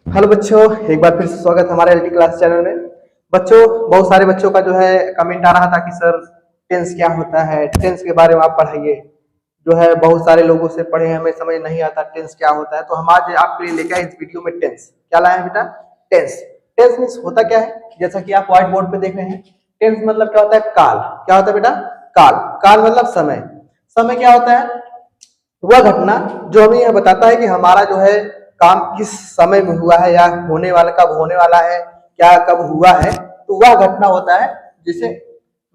Hello बच्चों, एक बार फिर से स्वागत है हमारे एलटी क्लास चैनल में। बच्चों, बहुत सारे बच्चों का जो है कमेंट आ रहा था कि सर टेंस क्या होता है, टेंस के बारे में आप पढ़ाइए। जो है बहुत सारे लोगों से पढ़े, हमें समझ नहीं आता टेंस क्या होता है। तो हम आज आपके लिए लेके आए इस वीडियो में टेंस। क्या लाए हैं बेटा? टेंस। टेंस मीन्स होता क्या है, जैसा कि आप व्हाइट बोर्ड पे देख रहे हैं। टेंस मतलब क्या होता है? काल। क्या होता है बेटा? काल। काल मतलब समय। समय क्या होता है? वह घटना जो हमें यह बताता है कि हमारा जो है काम किस समय में हुआ है, या होने वाला कब होने वाला है, क्या कब हुआ है। तो वह घटना होता है। जैसे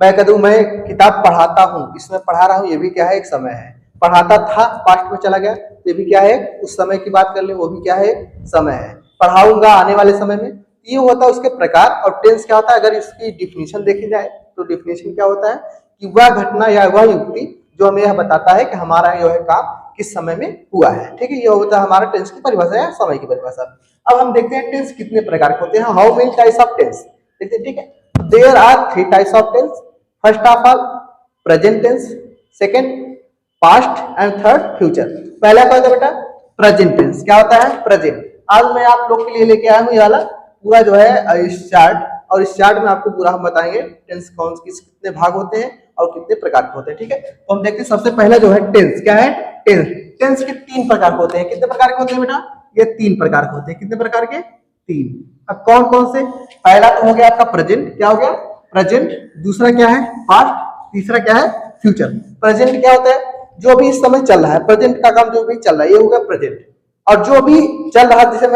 मैं कह दूं मैं किताब पढ़ाता हूँ, इसमें पढ़ा रहा हूँ, ये भी क्या है? एक समय है। पढ़ाता था, पास्ट में चला गया, ये भी क्या है? उस समय की बात कर ले, वो भी क्या है? समय है। पढ़ाऊंगा आने वाले समय में, ये होता है उसके प्रकार। और टेंस क्या होता है? अगर इसकी डिफिनेशन देखी जाए तो डिफिनेशन क्या होता है कि वह घटना या वह युक्ति जो हमें यह बताता है कि हमारा यह काम किस समय में हुआ है। ठीक है, ये होता है हमारा टेंस की परिभाषा या समय की परिभाषा। अब हम देखते हैं टेंस कितने प्रकार के होते हैं। How many types of tense? देखते हैं। ठीक है, there are 3 types of tense. First of all present tense, second past and third future. पहला क्या होता है बेटा? Present tense. क्या होता है? प्रेजेंट। आज मैं आप लोग के लिए लेके आया हूँ ये वाला पूरा जो है इस चार्ट, और इस चार्ट में आपको पूरा हम बताएंगे टेंस कौन किस कितने भाग होते हैं और कितने प्रकार के होते हैं। ठीक है, तो हम देखते हैं सबसे पहला जो है टेंस। क्या है? टेंस। टेंस के 3 प्रकार के होते हैं। कितने प्रकार के होते हैं बेटा? ये 3 प्रकार के होते हैं। कितने प्रकार के? 3। अब कौन कौन से? पहला तो हो गया आपका प्रेजेंट। क्या हो गया? प्रेजेंट। दूसरा क्या है? पास्ट। तीसरा क्या है? फ्यूचर। प्रेजेंट क्या होता है? जो भी इस समय चल रहा है, प्रेजेंट का काम जो भी चल रहा है, ये हो गया प्रेजेंट। और जो भी चल रहा है, जैसे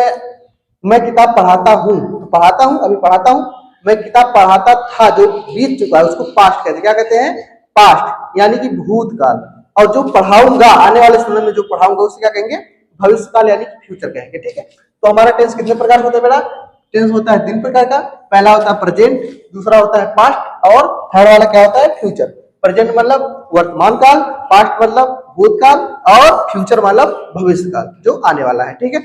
मैं किताब पढ़ाता हूँ, पढ़ाता हूँ, अभी पढ़ाता हूँ। मैं किताब पढ़ाता था, जो बीत चुका है उसको पास्ट कहते हैं। क्या कहते हैं? पास्ट, यानी कि भूतकाल। और जो पढ़ाऊंगा आने वाले समय में, जो पढ़ाऊंगा उसे क्या कहेंगे? भविष्यकाल, यानी कि फ्यूचर कहेंगे। ठीक है, तो हमारा टेंस कितने प्रकार होता है बेटा? टेंस होता है 3 प्रकार का। पहला होता है प्रेजेंट, दूसरा होता है पास्ट, और थर्ड वाला क्या होता है? फ्यूचर। प्रेजेंट मतलब वर्तमान काल, पास्ट मतलब भूतकाल, और फ्यूचर मतलब भविष्य काल, जो आने वाला है। ठीक है,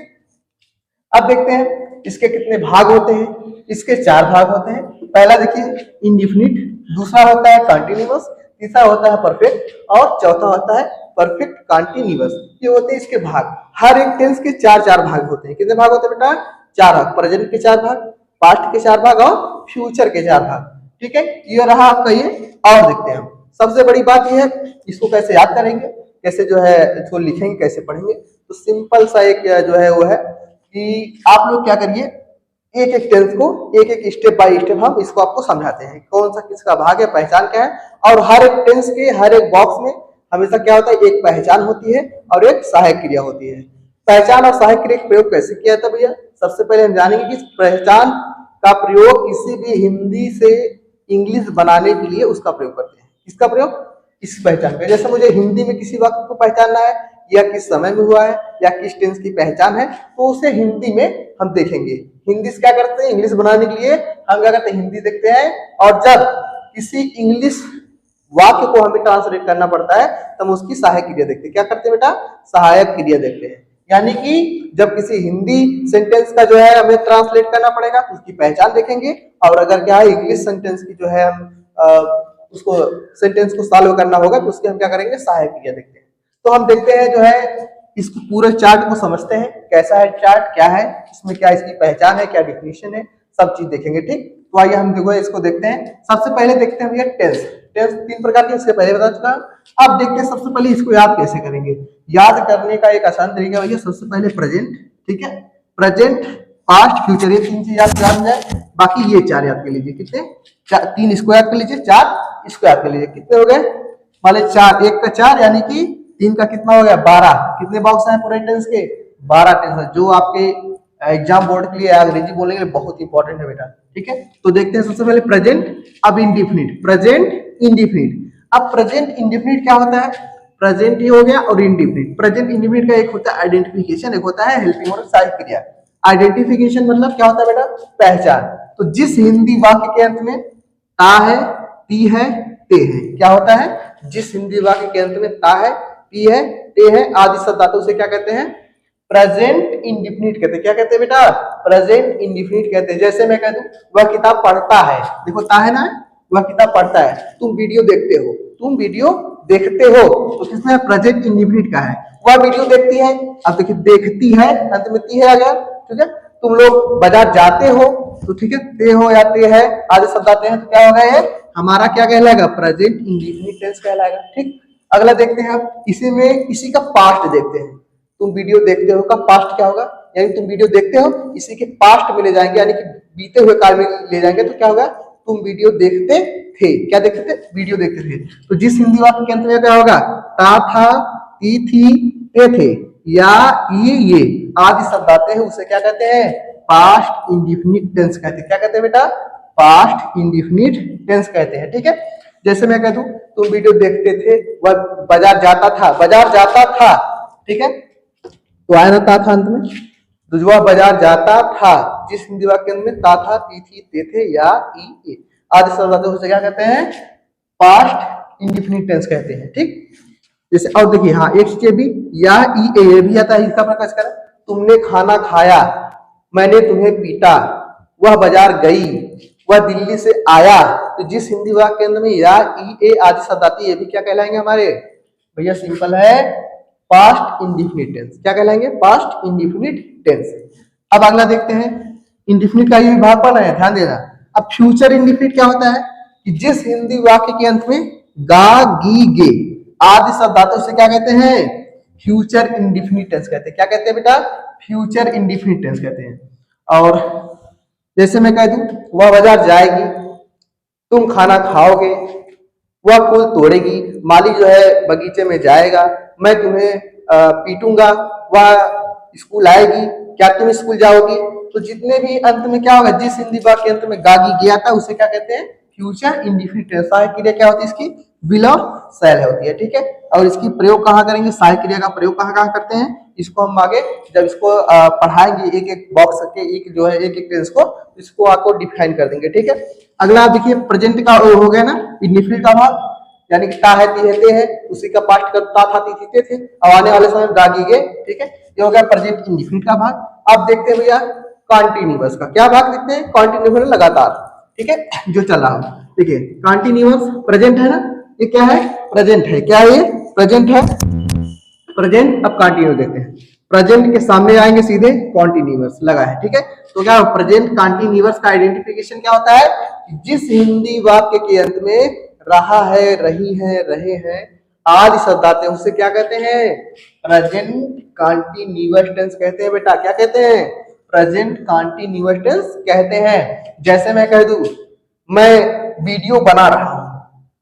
अब देखते हैं इसके कितने भाग होते हैं। इसके 4 भाग होते हैं। पहला देखिए इंडिफिनिट, दूसरा होता है कंटिन्यूअस, तीसरा होता है परफेक्ट, और चौथा होता है परफेक्ट कंटिन्यूअस। ये होते हैं इसके भाग। हर एक टेंस के 4-4 भाग होते हैं। कितने भाग होते हैं बेटा? 4 भाग। प्रेजेंट के 4 भाग, पास्ट के 4 भाग, और फ्यूचर के 4 भाग। ठीक है, ये रहा आपका ये। और देखते हैं हम, सबसे बड़ी बात यह है इसको कैसे याद करेंगे, कैसे जो है इसको लिखेंगे, कैसे पढ़ेंगे। तो सिंपल सा एक जो है वो है कि आप लोग क्या करिए, एक एक टेंस को एक एक स्टेप बाय स्टेप हम इसको आपको समझाते हैं कौन सा किसका भाग है, पहचान क्या है। और हर एक टेंस के हर एक बॉक्स में हमेशा क्या होता है? एक पहचान होती है और एक सहायक क्रिया होती है। पहचान और सहायक क्रिया का प्रयोग कैसे किया जाता है भैया? सबसे पहले हम जानेंगे कि पहचान का प्रयोग किसी भी हिंदी से इंग्लिश बनाने के लिए उसका प्रयोग करते हैं। किसका प्रयोग? इस पहचान का। जैसे मुझे हिंदी में किसी वाक्य को पहचानना है, या किस समय में हुआ है, या किस टेंस की पहचान है, तो उसे हिंदी में हम देखेंगे। हिंदी से क्या करते हैं? इंग्लिश बनाने के लिए हम क्या करते हैं? हिंदी देखते हैं। और जब किसी इंग्लिश वाक्य को हमें ट्रांसलेट करना पड़ता है तो हम उसकी सहायक क्रिया देखते हैं। क्या करते हैं बेटा? सहायक क्रिया देखते हैं। यानी कि जब किसी हिंदी सेंटेंस का जो है हमें ट्रांसलेट करना पड़ेगा तो उसकी पहचान देखेंगे। और अगर क्या है इंग्लिश सेंटेंस की जो है हम उसको सेंटेंस को सॉल्व करना होगा तो उसके हम क्या करेंगे? सहायक क्रिया देखते हैं। तो हम देखते हैं जो है इस पूरे चार्ट को समझते हैं, कैसा है चार्ट, क्या है इसमें, क्या इसकी पहचान है, क्या डिफिनेशन है, सब चीज देखेंगे। ठीक, तो आइए हम देखो इसको देखते हैं। सबसे पहले देखते हैं भैया टेंस। टेंस 3 प्रकार के, इसके पहले बता चुका। अब देखते हैं सबसे पहले इसको याद कैसे करेंगे। याद करने का एक आसान तरीका भैया, सबसे पहले प्रेजेंट। ठीक है, प्रेजेंट, पास्ट, फ्यूचर, ये 3 चीज याद कर जाए। बाकी ये 4 याद कर लीजिए। कितने? 3 इसको याद कर लीजिए, 4 इसको याद कर लीजिए। कितने हो गए? वाले 4, 1 का 4 यानी कि 3 का कितना हो गया? 12। कितने बॉक्स हैं पूरे टेंस के? 12 टेंस है, जो आपके एग्जाम बोर्ड के लिए अंग्रेजी बोलने के लिए बहुत इंपॉर्टेंट है बेटा। ठीक है, तो देखते हैं सबसे पहले प्रेजेंट, अब इंडिफिनिट। Present, indefinite. अब प्रेजेंट इंडिफिनिट क्या होता है? प्रेजेंट ही हो गया और इंडिफिनिट। प्रेजेंट इंडिफिनिट का एक होता है आइडेंटिफिकेशन, एक होता है हेल्पिंग और सहायक क्रिया। आइडेंटिफिकेशन मतलब क्या होता है बेटा? पहचान। तो जिस हिंदी वाक्य के अंत में ता है, ती है, ते है, क्या होता है? जिस हिंदी वाक्य के अंत में ता है, ती है, ते है आदि शब्द धातु से क्या कहते हैं? प्रेजेंट इंडिफिनिट कहते हैं। क्या कहते हैं बेटा? प्रेजेंट इंडिफिनिट कहते हैं। जैसे मैं कह दूं वह किताब पढ़ता है, देखो ता है ना, वह किताब पढ़ता है। तुम वीडियो देखते हो, तुम वीडियो देखते हो, तो किसमें? प्रेजेंट इंडिफिनिट का है। वह वीडियो देखती है, अब देखिए देखती है, अंत में ती है आ गया। ठीक है, तुम लोग बाजार जाते हो, तो ठीक है, ते हो या ते है आदि शब्द आते हैं, तो क्या होगा ये हमारा क्या कहलाएगा, प्रेजेंट इंडेफिनिट टेंस कहलाएगा। ठीक, अगला देखते हैं आप, इसी में इसी का पास्ट देखते हैं। तुम वीडियो देखते हो का पास्ट क्या होगा, यानी तुम वीडियो देखते हो इसी के पास्ट में ले जाएंगे, यानी कि बीते हुए काल में ले जाएंगे, तो क्या होगा, तुम वीडियो देखते थे, क्या देखते थे, वीडियो देखते थे। तो जिस हिंदी वाक्य के अंत में क्या होगा, ता था, ती थी, थे, या ये आदि शब्द आते हैं, उसे क्या कहते हैं, पास्ट इंडिफिनिट टेंस कहते हैं। क्या कहते हैं बेटा, पास्ट इंडिफिनिट टेंस कहते हैं। ठीक है, जैसे मैं कह दूं तुम वीडियो देखते थे, वह बाजार जाता था, बाजार जाता था, ठीक है, तो आया ना ता था अंत में, तो वह बाजार जाता था, जिस हिंदी वाक्य में ता था, ती थी, ते थे, या ई आदि शब्द आते हैं, उसे क्या कहते हैं, पास्ट इंडिफिनिट टेंस कहते हैं। ठीक, जैसे और देखिए, हाँ एक चीज भी, या ई ए भी आता है, इसका प्रकाश करें, तुमने खाना खाया, मैंने तुम्हें पीटा, वह बाजार गई, वह दिल्ली से आया, तो जिस हिंदी वाक्य के अंदर में या ई ए आदि शब्द आती है, ये भी क्या कहलाएंगे हमारे भैया, सिंपल है, पास्ट इंडिफिनिट टेंस। क्या कहलाएंगे, पास्ट इंडिफिनिट टेंस। अब अगला देखते हैं, इंडिफिनिट का ये विभाग पढ़ रहे हैं, ध्यान देना। अब फ्यूचर इंडिफिनिट क्या होता है, कि जिस हिंदी वाक्य के अंत में गा गी गे आदि शब्द आते हैं, उसे क्या कहते हैं, फ्यूचर इंडिफिनिट टेंस कहते हैं। क्या कहते हैं बेटा, फ्यूचर इंडिफिनिट टेंस कहते हैं। और जैसे मैं कह दूं, वह बाजार जाएगी, तुम खाना खाओगे, वह फूल तोड़ेगी, माली जो है बगीचे में जाएगा, मैं तुम्हें पीटूंगा, वह स्कूल आएगी, क्या तुम स्कूल जाओगी। तो जितने भी अंत में क्या होगा, जिस हिंदी वाक्य अंत में गागी गया था, उसे क्या कहते हैं, फ्यूचर इंडिफिनिट टेंस। सहायक क्रिया क्या होती है इसकी, विल और शैल होती है। ठीक है, और इसकी प्रयोग कहाँ करेंगे, सहायक क्रिया का प्रयोग कहाँ कहाँ करते हैं, इसको हम आगे जब इसको पढ़ाएंगे, एक एक बॉक्स के एक जो है एक एक टेंस को, इसको आपको डिफाइन कर देंगे। ठीक है, अगला देखिए, प्रेजेंट का हो गया ना, इंडिफिनिट का भाग, यानी कि ता है, ती है, ते है, उसी का पास्ट करता था, ती थी, ते थे, और आने वाले समय में गागी गे। ठीक है, ये हो गया प्रेजेंट इंडिफिनिट का भाग। अब देखते हैं भैया कॉन्टिन्यूअस का, क्या भाग देखते हैं, कॉन्टिन्यूअस लगातार, ठीक है, जो चल रहा है। देखिए कॉन्टिन्यूअस प्रेजेंट है ना, ये क्या है, प्रेजेंट है, क्या है ये, प्रेजेंट है, प्रेजेंट। अब कंटिन्यू देखते हैं, प्रेजेंट के सामने आएंगे सीधे कॉन्टिन्यूअस लगा है। ठीक है, तो क्या प्रेजेंट कॉन्टिन्यूअस का आइडेंटिफिकेशन क्या होता है, जिस हिंदी वाक्य के अंत में रहा है, रही है, रहे हैं आदि शब्द आते हैं, उसे क्या कहते हैं, प्रेजेंट कॉन्टिन्यूअस टेंस कहते हैं। बेटा क्या कहते हैं, प्रेजेंट कॉन्टिन्यूअस टेंस कहते हैं। जैसे मैं कह दूं, मैं वीडियो बना रहा हूं,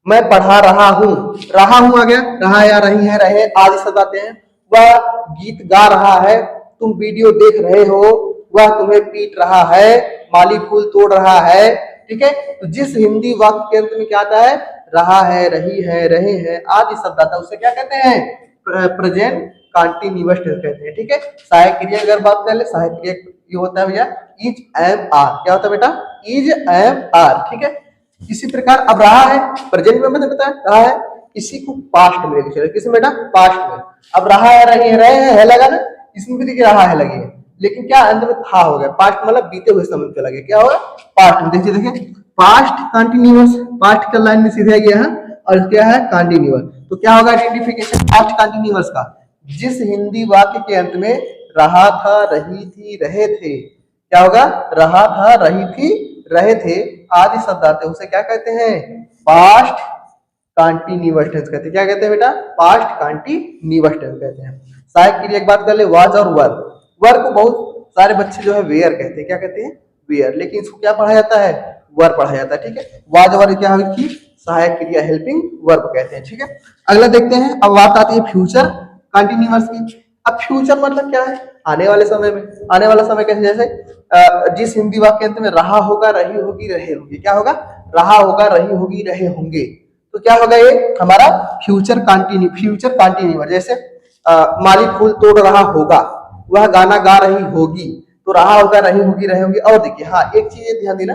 मैं पढ़ा रहा हूं आ गया, रहा या रही है, रहे आदि शब्द आते हैं। वह गीत गा रहा है, तुम वीडियो देख रहे हो, वह तुम्हें पीट रहा है, माली फूल तोड़ रहा है। ठीक है, तो जिस हिंदी वाक्य के अंत में क्या आता है, रहा है, रही है, रहे हैं आदि शब्द आता है, उसे क्या कहते हैं, प्रेजेंट कॉन्टिन्यूअस टेंस कहते हैं। ठीक है, सहायक क्रिया अगर बात कर ले, सहायक क्रिया ये होता है भैया इज, एम, आर। क्या होता है बेटा, इज, एम, आर। ठीक है, इसी प्रकार अब रहा है, प्रेजेंट में मैंने बताया रहा है, इसी को पास्ट में लेके चले, किसमें बेटा, पास्ट में। अब रहा है, रही है, रहे हैं, है लगा ना, इसमें भी देखिए रहा है लगी है, लेकिन क्या अंत में था हो गया, पास्ट मतलब बीते हुए समय में चला गया, क्या होगा, पास्ट में। देखिए देखिए, पास्ट कंटिन्यूअस, पास्ट का लाइन में सीधे गया है, और क्या है, कंटिन्यूअस। तो क्या होगा आइडेंटिफिकेशन पास्ट कंटिन्यूअस का, जिस हिंदी वाक्य के अंत में रहा था, रही थी, रहे थे, क्या होगा, रहा था, रही थी, रहे थे आदि शब्द आते हैं, उसे क्या कहते हैं, पास्ट कॉन्टिन्यूअस टेंस कहते हैं। क्या कहते हैं बेटा, पास्ट कॉन्टिन्यूअस टेंस कहते हैं। सहायक क्रिया एक बात कर ले, वाज और वर। वर को बहुत सारे बच्चे जो है वेयर कहते हैं, क्या कहते हैं, वेयर, लेकिन इसको क्या पढ़ा जाता है, वर पढ़ा जाता है। ठीक है, वाज वर क्या है, सहायक क्रिया हेल्पिंग वर्ब कहते हैं। ठीक है, अगला देखते हैं, अब बात आती है फ्यूचर कंटिन्यूअस की। अब फ्यूचर मतलब क्या है, आने वाले समय में। आने वाला समय कैसे, जैसे जिस हिंदी वाक्य अंत में रहा होगा, रही होगी, रहे होंगे, क्या होगा, रहा होगा, रही होगी, रहे होंगे, तो क्या होगा ये हमारा फ्यूचर कंटिन्यूअस। जैसे माली फूल तोड़ रहा होगा, वह गाना गा रही होगी, तो रहा होगा, रही होगी, रहे होंगे। और देखिए हाँ, एक चीज ध्यान देना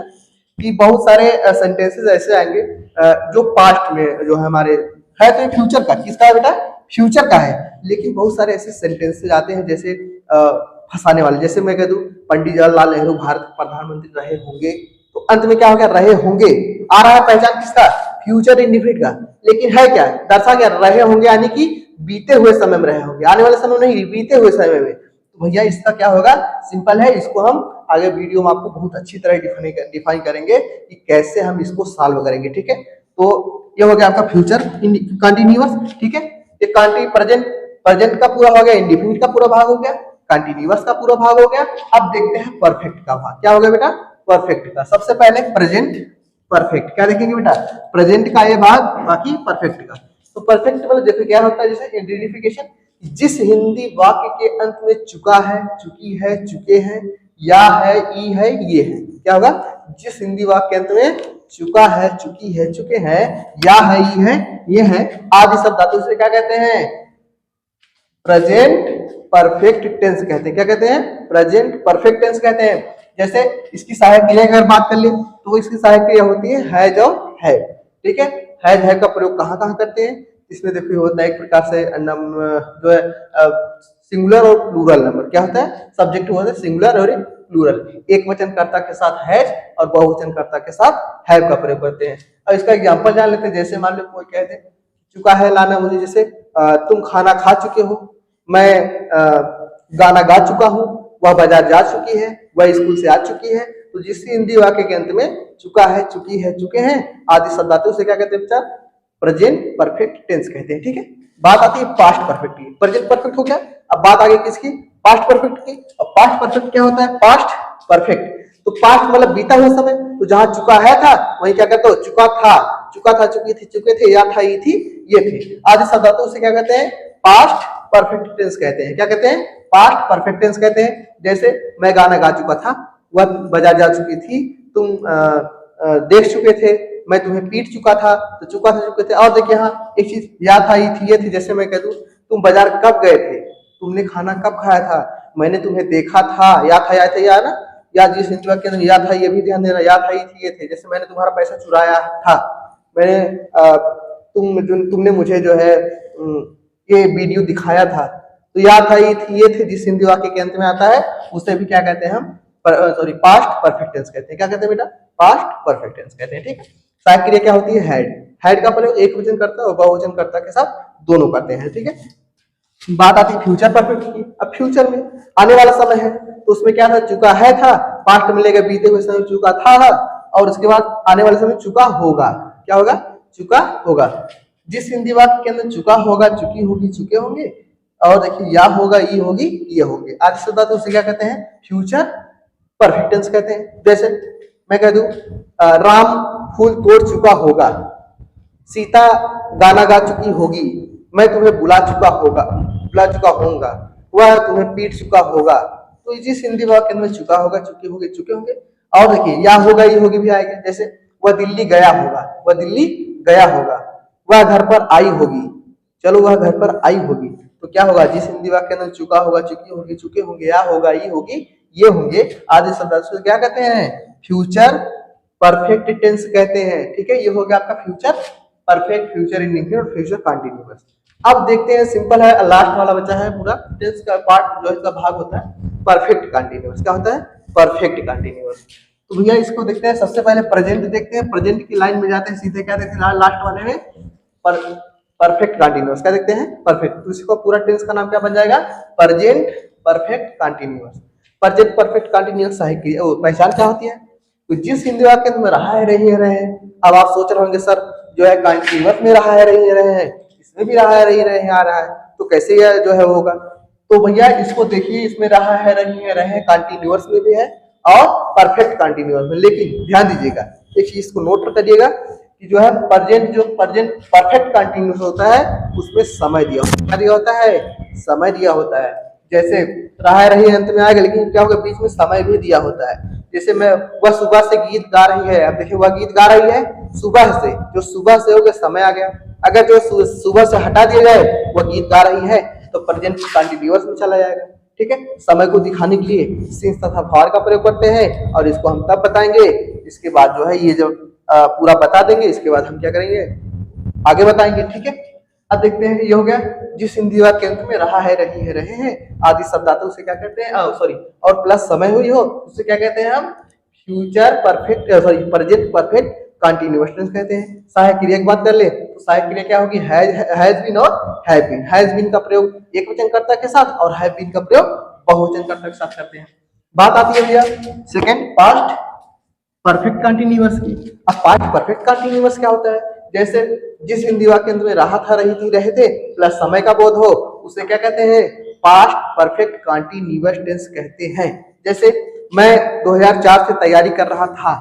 कि बहुत सारे सेंटेंसेस ऐसे आएंगे जो पास्ट में जो है हमारे है, तो ये फ्यूचर का, किसका है बेटा, फ्यूचर का है, लेकिन बहुत सारे ऐसे सेंटेंसेस आते हैं जैसे फंसाने वाले। जैसे मैं कह दूं, पंडित जवाहरलाल नेहरू भारत के प्रधानमंत्री रहे होंगे, तो अंत में क्या हो गया, रहे होंगे, आ रहा है पहचान किसका, फ्यूचर इंडिफिनिट का, लेकिन है क्या, दर्शा क्या, रहे होंगे, यानी कि बीते हुए समय में रहे होंगे, आने वाले समय नहीं, बीते हुए समय में। तो भैया इसका क्या होगा, सिंपल है, इसको हम आगे वीडियो में आपको बहुत अच्छी तरह डिफाइन करेंगे कि कैसे हम इसको सॉल्व करेंगे। ठीक है, तो ये हो गया आपका फ्यूचर कंटिन्यूअस। ठीक है, ये प्रेजेंट का पूरा हो गया, इंडिफिनिट का पूरा भाग हो गया, कंटिन्यूअस का पूरा भाग हो गया। अब देखते हैं परफेक्ट का भाग। क्या हो गया बेटा? परफेक्ट का। सबसे पहले प्रेजेंट परफेक्ट क्या देखेंगे बेटा? प्रेजेंट का ये भाग, बाकी परफेक्ट का। तो परफेक्ट मतलब देखो क्या होता है, जैसे आइडेंटिफिकेशन, जिस हिंदी वाक्य के अंत में चुका है, चुकी है, चुके हैं, या है, ई है, ये है। क्या होगा? जिस हिंदी वाक्य के अंत में चुका है, चुकी है, चुके हैं, या है, ई है, ये है आदि शब्द धातु से क्या कहते हैं? प्रेजेंट परफेक्ट टेंस कहते हैं। क्या कहते हैं? प्रेजेंट परफेक्ट टेंस कहते हैं। जैसे इसकी सहायक क्रिया की अगर बात कर ले तो इसकी सहायक क्रिया होती है हैज और है। ठीक है, हैज है का प्रयोग कहाँ कहाँ करते हैं? इसमें देखिए होता है एक प्रकार से जो है सिंगुलर और प्लूरल नंबर। क्या होता है? सब्जेक्ट होता है सिंगुलर और प्लूरल। एक वचनकर्ता के साथ हैज और बहुवचनकर्ता के साथ हैव का प्रयोग करते हैं। अब इसका एग्जांपल जान लेते हैं। जैसे मान लो कोई कहते हैं चुका है लाना मुझे, जैसे तुम खाना खा चुके हो, मैं गाना गा चुका हूँ, वह बाजार जा चुकी है, वह स्कूल से आ चुकी है। तो जिस हिंदी वाक्य के अंत में चुका है, चुकी है, चुके हैं आदि शब्द धातु से क्या कहते हैं बच्चा? प्रेजेंट परफेक्ट टेंस कहते हैं। ठीक है, बात आती है पास्ट परफेक्ट की। प्रेजेंट परफेक्ट हो गया, अब बात आ गई किसकी? पास्ट परफेक्ट की। अब पास्ट परफेक्ट क्या होता है? Past perfect. तो पास्ट मतलब बीता हुआ समय, तो जहां चुका है था वहीं क्या कहते हो? चुका था, चुका था, चुकी थी, चुके थे, या था, ये थी, ये थे आदि शब्द धातु से क्या कहते हैं? पास्ट परफेक्ट टेंस कहते हैं। क्या कहते हैं? पास्ट परफेक्ट टेंस कहते हैं। जैसे मैं गाना गा चुका था, वह बाजार जा चुकी थी, तुम देख चुके थे, मैं तुम्हें पीट चुका था, तो चुका था, चुके थे। और देखिए यहाँ एक चीज, या था, ये थी, ये थी। जैसे मैं कह दूं तुम बाजार कब गए थे, तुमने खाना कब खाया था, मैंने तुम्हें देखा था, या था, या थे, या ना, या जिस हिंदी वाक्य के अंदर या था, ये भी ध्यान देना, या था, ये थी, ये थे। जैसे मैंने तुम्हारा पैसा चुराया था, मैंने तुमने मुझे जो है ये वीडियो दिखाया था। तो या था, ये थी, ये थे जिस हिंदी वाक्य के अंत में आता है उसे भी क्या कहते हैं हम? सॉरी, पास्ट परफेक्ट टेंस कहते हैं। क्या कहते हैं बेटा? पास्ट परफेक्ट टेंस कहते हैं। ठीक है, सहायक क्रिया क्या होती है? हैड। हैड का प्रयोग एक वचन करता है और बहुवचन करता के साथ दोनों करते हैं। ठीक है, बात आती है फ्यूचर परफेक्ट की। अब फ्यूचर में आने वाला समय है, तो उसमें क्या था? चुका है था, पास्ट में लेकर बीते हुए समय चुका था, और उसके बाद आने वाले समय चुका होगा। क्या होगा? चुका होगा। जिस हिंदी वाक्य के अंदर चुका होगा, चुकी होगी, चुके होंगे, और देखिए या होगा, ई होगी, ये होगी आदि शब्द धातु से क्या कहते हैं? फ्यूचर परफेक्ट टेंस कहते हैं। जैसे मैं कह दूं राम फूल तोड़ चुका होगा, सीता गाना गा चुकी होगी, मैं तुम्हें बुला चुका होऊंगा, वह तुम्हें पीट चुका होगा। तो जिस हिंदी वाक्य में चुका होगा, चुके होंगे, चुके होंगे, और देखिए या होगा, ये होगी भी आएगा। जैसे वह दिल्ली गया होगा, वह दिल्ली गया होगा, वह घर पर आई होगी, चलो वह घर पर आई होगी। तो क्या होगा? जिस हिंदी वाक्य में चुका होगा, चुकी होगी, चुके होंगे, या होगा, ये होगी, ये होंगे आदि शब्द धातु क्या कहते हैं? फ्यूचर परफेक्ट टेंस कहते हैं। ठीक है, ये हो गया आपका फ्यूचर परफेक्ट, फ्यूचर इंडिफिनिट और फ्यूचर कंटीन्यूअस। अब देखते हैं, सिंपल है, लास्ट वाला बचा है पूरा टेंस का पार्ट, जो इसका भाग होता है परफेक्ट कंटीन्यूअस। क्या होता है? Perfect continuous. तो भैया इसको देखते हैं। सबसे पहले प्रेजेंट देखते हैं। प्रेजेंट की लाइन में जाते हैं सीधे, क्या देखते हैं लास्ट वाले में? Perfect continuous. क्या देखते हैं? परफेक्ट। तो इसको पूरा टेंस का नाम क्या बन जाएगा? Present perfect continuous. Present perfect continuous सहायक क्रिया पहचान क्या होती है? तो जिस हिंदी वाक्य में रहा है, रही है, रहे। अब आप सोच रहे होंगे सर जो है कंटीन्यूअस में रहा है, रही है, रहे हैं, इसमें भी रहा है, रही, रहे, आ रहा है, तो कैसे यह जो है होगा? तो भैया इसको देखिए, इसमें रहा है, रही है, रहे कंटीन्यूअस में भी है और परफेक्ट कंटीन्यूअस में। लेकिन ध्यान दीजिएगा, एक चीज को नोट करिएगा कि जो है प्रेजेंट परफेक्ट कंटीन्यूअस होता है, उसमें समय दिया होता है, समय दिया होता है। जैसे रहा है, रही अंत में आएगा, लेकिन क्या होगा? बीच में समय भी दिया होता है। जैसे मैं वह सुबह से गीत गा रही है, अब देखिए वह गीत गा रही है सुबह से, जो सुबह से हो गया समय आ गया। अगर जो सुबह से हटा दिया जाए, वह गीत गा रही है, तो प्रेजेंट कंटीन्यूअस में चला जाएगा। ठीक है, समय को दिखाने के लिए सिंस तथा फॉर का प्रयोग करते हैं, और इसको हम तब बताएंगे इसके बाद जो है ये जब पूरा बता देंगे, इसके बाद हम क्या करेंगे? आगे बताएंगे। ठीक है, अब देखते हैं, ये हो गया जिस हिंदी वाक्य अंत में रहा है, रही है, रहे हैं आदि शब्द आते उसे क्या कहते हैं? सॉरी, और प्लस समय हुई हो उसे क्या कहते हैं हम? Future perfect, sorry present perfect continuous tense कहते हैं। सहायक क्रिया की बात कर ले तो सहायक क्रिया क्या होगी? हैज बीन और हैव बीन। हैज बीन का प्रयोग एक वचन कर्ता के साथ और हैव बीन का प्रयोग बहुवचन कर्ता के साथ करते हैं। बात आती है भैया सेकेंड पास्ट परफेक्ट कंटिन्यूअस की। अब पास्ट परफेक्ट कंटिन्यूअस क्या होता है? जैसे जिस हिंदी वाक्यांश में रहा था, रही थी, रहे थे प्लस समय का बोध हो, उसे क्या कहते हैं? पास्ट परफेक्ट कंटिन्यूअस टेंस कहते हैं। जैसे मैं 2004 से तैयारी कर रहा था,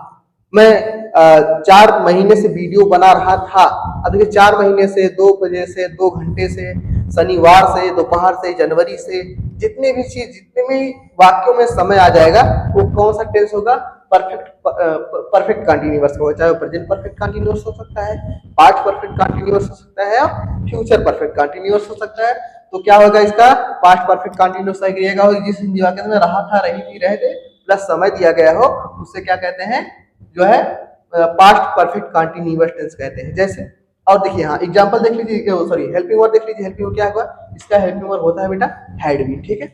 मैं 4 महीने से वीडियो बना रहा था। अब देखिए 4 महीने से, 2 बजे से, 2 घंटे से, शनिवार से, दोपहर से, जनवरी से, जितने भी वाक्यों में समय आ जाएगा वो कौन सा टेंस होगा? परफेक्ट कंटिन्यूअस हो, चाहे प्रेजेंट परफेक्ट कंटिन्यूअस हो सकता है, पास्ट परफेक्ट कंटिन्यूअस हो सकता है, फ्यूचर परफेक्ट कंटिन्यूअस हो सकता है। तो क्या होगा इसका? पास्ट परफेक्ट कंटिन्यूअस क्रिएगा जिस हिंदी वाक्य में रहा था, रही थी, रहे थे प्लस समय दिया गया हो, उससे क्या कहते हैं? जो है पास्ट परफेक्ट कंटिन्यूअस टेंस कहते हैं। जैसे और देखिए यहाँ एग्जांपल देख लीजिए, सॉरी हेल्पिंग वर्ब देख लीजिए। हेल्पिंग वर्ब क्या होगा? इसका हेल्पिंग वर्ब होता है बेटा हैड बीन, ठीक है।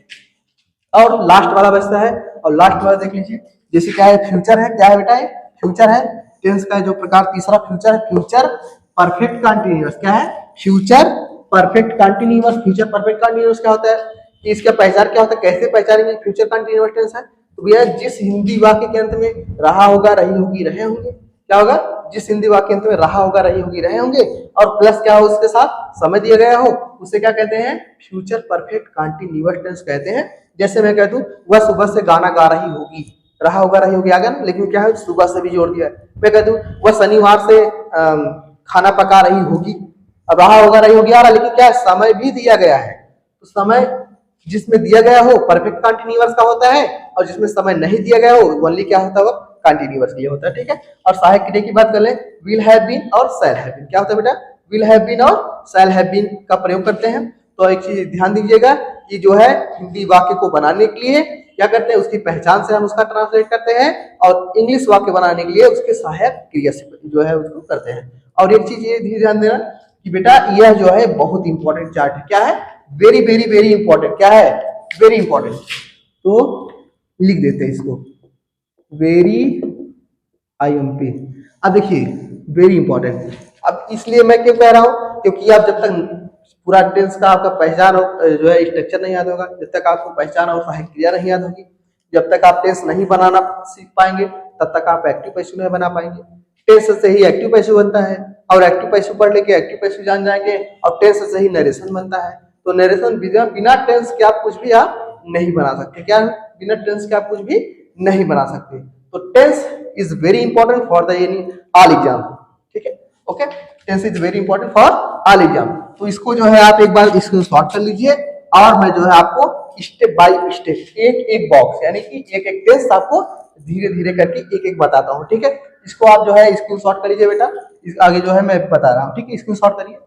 और लास्ट वाला बचता है, और लास्ट वाला देख लीजिए, जैसे क्या है? फ्यूचर है। क्या है बेटा? फ्यूचर है। टेंस का जो प्रकार तीसरा फ्यूचर है, फ्यूचर परफेक्ट कंटिन्यूअस। क्या है? Future perfect continuous. Future perfect continuous क्या होता है कि इसका पहचान क्या होता है? कैसे पहचानेंगे फ्यूचर कंटिन्यूअस टेंस है? तो भैया जिस हिंदी वाक्य के अंत में रहा होगा, रही होगी, रहे होंगे, क्या होगा? जिस हिंदी वाक्य अंत में रहा होगा, रही होगी, रहे होंगे और प्लस क्या हो उसके साथ समय दिया गया हो, उसे क्या कहते हैं? फ्यूचर परफेक्ट कंटिन्यूअस टेंस कहते हैं। जैसे मैं कह दूं वह सुबह से गाना गा रही होगी, रहा होगा, रही होगी आ गया ना, लेकिन क्या है? सुबह से भी जोड़ दिया है। मैं कह दूं वह शनिवार से खाना पका रही होगी, अब रहा होगा, रही होगी आ रहा, लेकिन क्या समय भी दिया गया है। तो समय जिसमें दिया गया हो परफेक्ट कंटिन्यूअस का होता है, और जिसमें समय नहीं दिया गया हो ओनली क्या होता है? कंटिन्यूअस के लिए होता है, ठीक है। और सहायक क्रिया की बात कर ले, विल हैव बीन और शैल हैव बीन। क्या होता है बेटा? विल हैव बीन और शैल हैव बीन का प्रयोग करते हैं। तो एक चीज ध्यान दीजिएगा कि जो है हिंदी वाक्य को बनाने के लिए क्या करते हैं? उसकी पहचान से हम उसका ट्रांसलेट करते हैं, और इंग्लिश वाक्य बनाने के लिए उसके सहायक क्रिया से जो है उसको करते हैं। और एक चीज ये भी ध्यान देना कि बेटा यह जो है बहुत इंपॉर्टेंट चार्ट है। क्या है? Very very very important. क्या है? Very important. तो लिख देते हैं इसको, वेरी IMP। अब देखिए वेरी इंपॉर्टेंट। अब इसलिए मैं क्यों कह रहा हूं? क्योंकि आप जब तक पूरा टेंस का आपका पहचान हो, जो है स्ट्रक्चर नहीं याद होगा, जब तक आपको पहचान और सहायक क्रिया नहीं याद होगी, जब तक आप टेंस नहीं बनाना सीख पाएंगे, तब तक आप एक्टिव पैसिव नहीं बना पाएंगे। टेंस से ही एक्टिव पैसिव बनता है, और एक्टिव पैसिव पढ़ लेके एक्टिव पैसिव जान जाएंगे, और टेंस से ही नरेशन बनता है। तो नरेशन बिना टेंस के आप कुछ भी आप नहीं बना सकते। क्या? बिना टेंस के आप कुछ भी नहीं बना सकते। तो tense is very important for the all exam, ठीक है। Okay, tense is very important for all exam. तो इसको जो है आप एक बार इसको शॉर्ट कर लीजिए, और मैं जो है आपको स्टेप बाय स्टेप एक एक बॉक्स यानी कि एक एक टेंस आपको धीरे धीरे करके एक एक बताता हूँ, ठीक है। इसको आप जो है स्क्रीन शॉट कर लीजिए बेटा, आगे जो है मैं बता रहा हूँ, ठीक है। स्क्रीन शॉट करिए।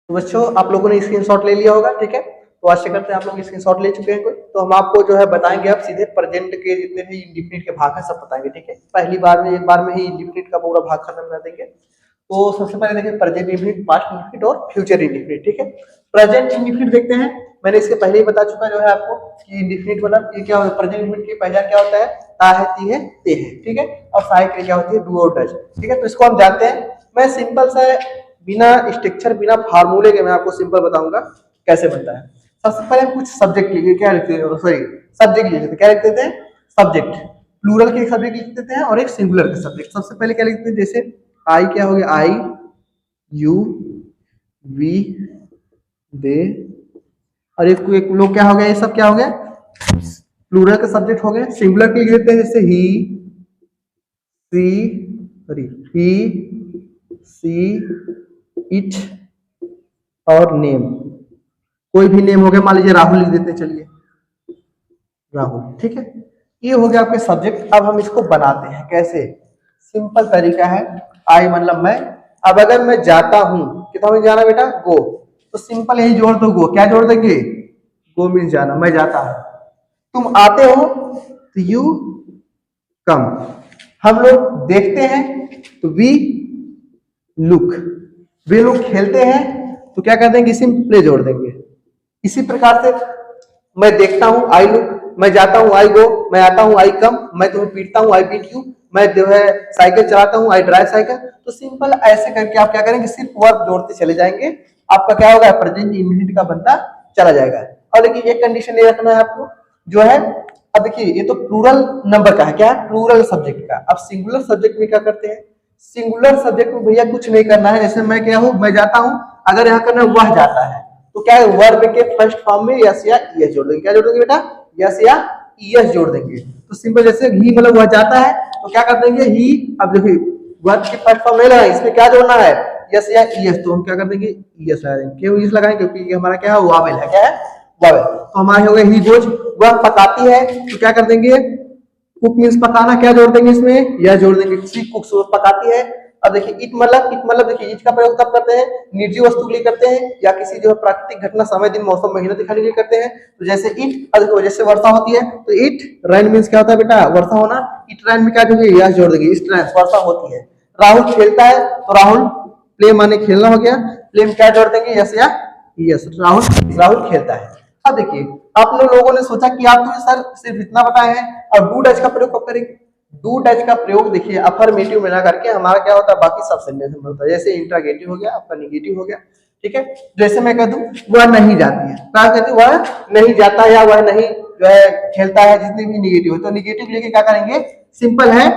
तो बच्चों आप लोगों ने स्क्रीनशॉट ले लिया होगा, ठीक है। तो आशा करते हैं आप लोग स्क्रीनशॉट ले चुके हैं कोई। तो हम आपको जो है बताएंगे अब सीधे प्रेजेंट के जितने भी इंडिफिनिट के भाग हैं सब बताएंगे, ठीक है। पहली बार में एक बार में ही इंडिफिनिट का पूरा भाग खत्म कर देंगे। तो सबसे पहले देखिए प्रेजेंट इंडिफिनिट, पास्ट इंडिफिनिट और फ्यूचर इंडिफिनिट, ठीक है। प्रेजेंट इंडिफिनिट देखते हैं। मैंने इसके पहले ही बता चुका जो है आपको कि इंडिफिनिट मतलब ये क्या होता है। प्रेजेंट इंडिफिनिट की पहचान क्या होता है? ता है, ती है, ते है, ठीक है। और सहायक क्रिया क्या होती है? डू और डज, ठीक है। तो इसको हम जानते हैं। मैं सिंपल सा बिना स्ट्रक्चर बिना फार्मूले के मैं आपको सिंपल बताऊंगा कैसे बनता है। सबसे पहले कुछ सब्जेक्ट लिखिए, क्या लिखते हैं? सॉरी सब्जेक्ट लिखते हैं। क्या लिखते थे? सब्जेक्ट। प्लूरल के सब्जेक्ट लिख देते हैं और एक सिंगुलर के सब्जेक्ट। सबसे पहले क्या लिखते हैं? जैसे आई क्या हो गया? आई, यू, वी, दे, और एक लोग क्या हो गया? ये सब क्या हो गया? प्लूरल के सब्जेक्ट हो गए। सिंगुलर के लिख देते हैं जैसे ही, सी, सॉरी ही, सी, इट और नेम। कोई भी नेम हो गया, मान लीजिए राहुल लिख देते हैं, चलिए राहुल, ठीक है। ये हो गया आपके सब्जेक्ट। अब हम इसको बनाते हैं कैसे? सिंपल तरीका है। आई मतलब मैं। अब अगर मैं जाता हूं, कितना में जाना बेटा? गो। तो सिंपल यही जोड़ दो, गो। क्या जोड़ देंगे? गो मीन्स जाना, मैं जाता हूं। तुम आते हो तो यू कम। हम लोग देखते हैं तो वी लुक। वे लोग खेलते हैं तो क्या कर देंगे? इसी में प्ले जोड़ देंगे। इसी प्रकार से मैं देखता हूं, आई लुक। मैं जाता हूं, आई गो। मैं आता हूं, आई कम। मैं तुम्हें पीटता हूं, आई बीट यू। मैं जो है साइकिल चलाता हूं, आई ड्राइव साइकिल। तो सिंपल ऐसे करके आप क्या करेंगे? सिर्फ वर्ब जोड़ते चले जाएंगे। आपका क्या होगा? प्रेजेंट इंडिफिनिट का बनता चला जाएगा। और देखिए एक कंडीशन ये रखना है आपको जो है, अब देखिए ये तो प्लूरल नंबर का है, क्या है, प्लूरल सब्जेक्ट का। अब सिंगुलर सब्जेक्ट में क्या करते हैं, सिंगुलर सब्जेक्ट में भैया कुछ नहीं करना है। जैसे मैं क्या हूं, मैं जाता हूं, अगर यहाँ करना वह जाता है तो क्या है, वर्ब के फर्स्ट फॉर्म में यस या ईएस जोड़ देंगे। क्या जोड़ देंगे बेटा, यस या ईएस जोड़ देंगे। तो सिंपल जैसे ही मतलब वह जाता है तो क्या कर देंगे ही। अब देखिए वर्ब के फर्स्ट फॉर्म नहीं लगा, इसमें क्या जोड़ना है, यस या ईएस, तो हम क्या कर देंगे, ईएस लगा देंगे। क्यों ईएस लगाएंगे, क्योंकि हमारा क्या है, वावेल है, क्या है, वावेल। तो हमारे हो गए ही गोज, वह पकाती है, तो क्या कर देंगे, कुक मीन्स पकाना, क्या जोड़ देंगे इसमें, यह जोड़ देंगे, सी कुक्स पकाती है। अब देखिए इट मतलब देखिए इट का प्रयोग तब करते हैं निर्जीव वस्तु के लिए करते हैं, या किसी जो है प्राकृतिक घटना, समय, दिन, मौसम, महीना दिखाने के लिए करते हैं। तो जैसे इट, अब देखो जैसे वर्षा होती है तो इट रेन मीन्स क्या होता है बेटा, वर्षा होना। इट रेन में क्या जोड़ेंगे, यस जोड़ देंगे, इस रेन वर्षा होती है। राहुल खेलता है तो राहुल प्ले माने खेलना हो गया, प्ले में क्या जोड़ देंगे, यस या यस, राहुल खेलता है। अब देखिए आप लोगों ने सोचा कि आप तो सर सिर्फ इतना बताए हैं, और डू डैश का प्रयोग कब करेंगे। डू डैश का प्रयोग देखिए अफर्मेटिव में ना करके हमारा क्या होता है, बाकी सब सेंटेंस में होता है। जैसे इंट्रागेटिव हो गया, आपका निगेटिव हो गया, ठीक है। जैसे मैं कह दूं वह नहीं जाती है, क्या कहती है, वह नहीं जाता या वह नहीं जो है खेलता है, जितने भी निगेटिव है तो निगेटिव लेके क्या करेंगे, सिंपल है,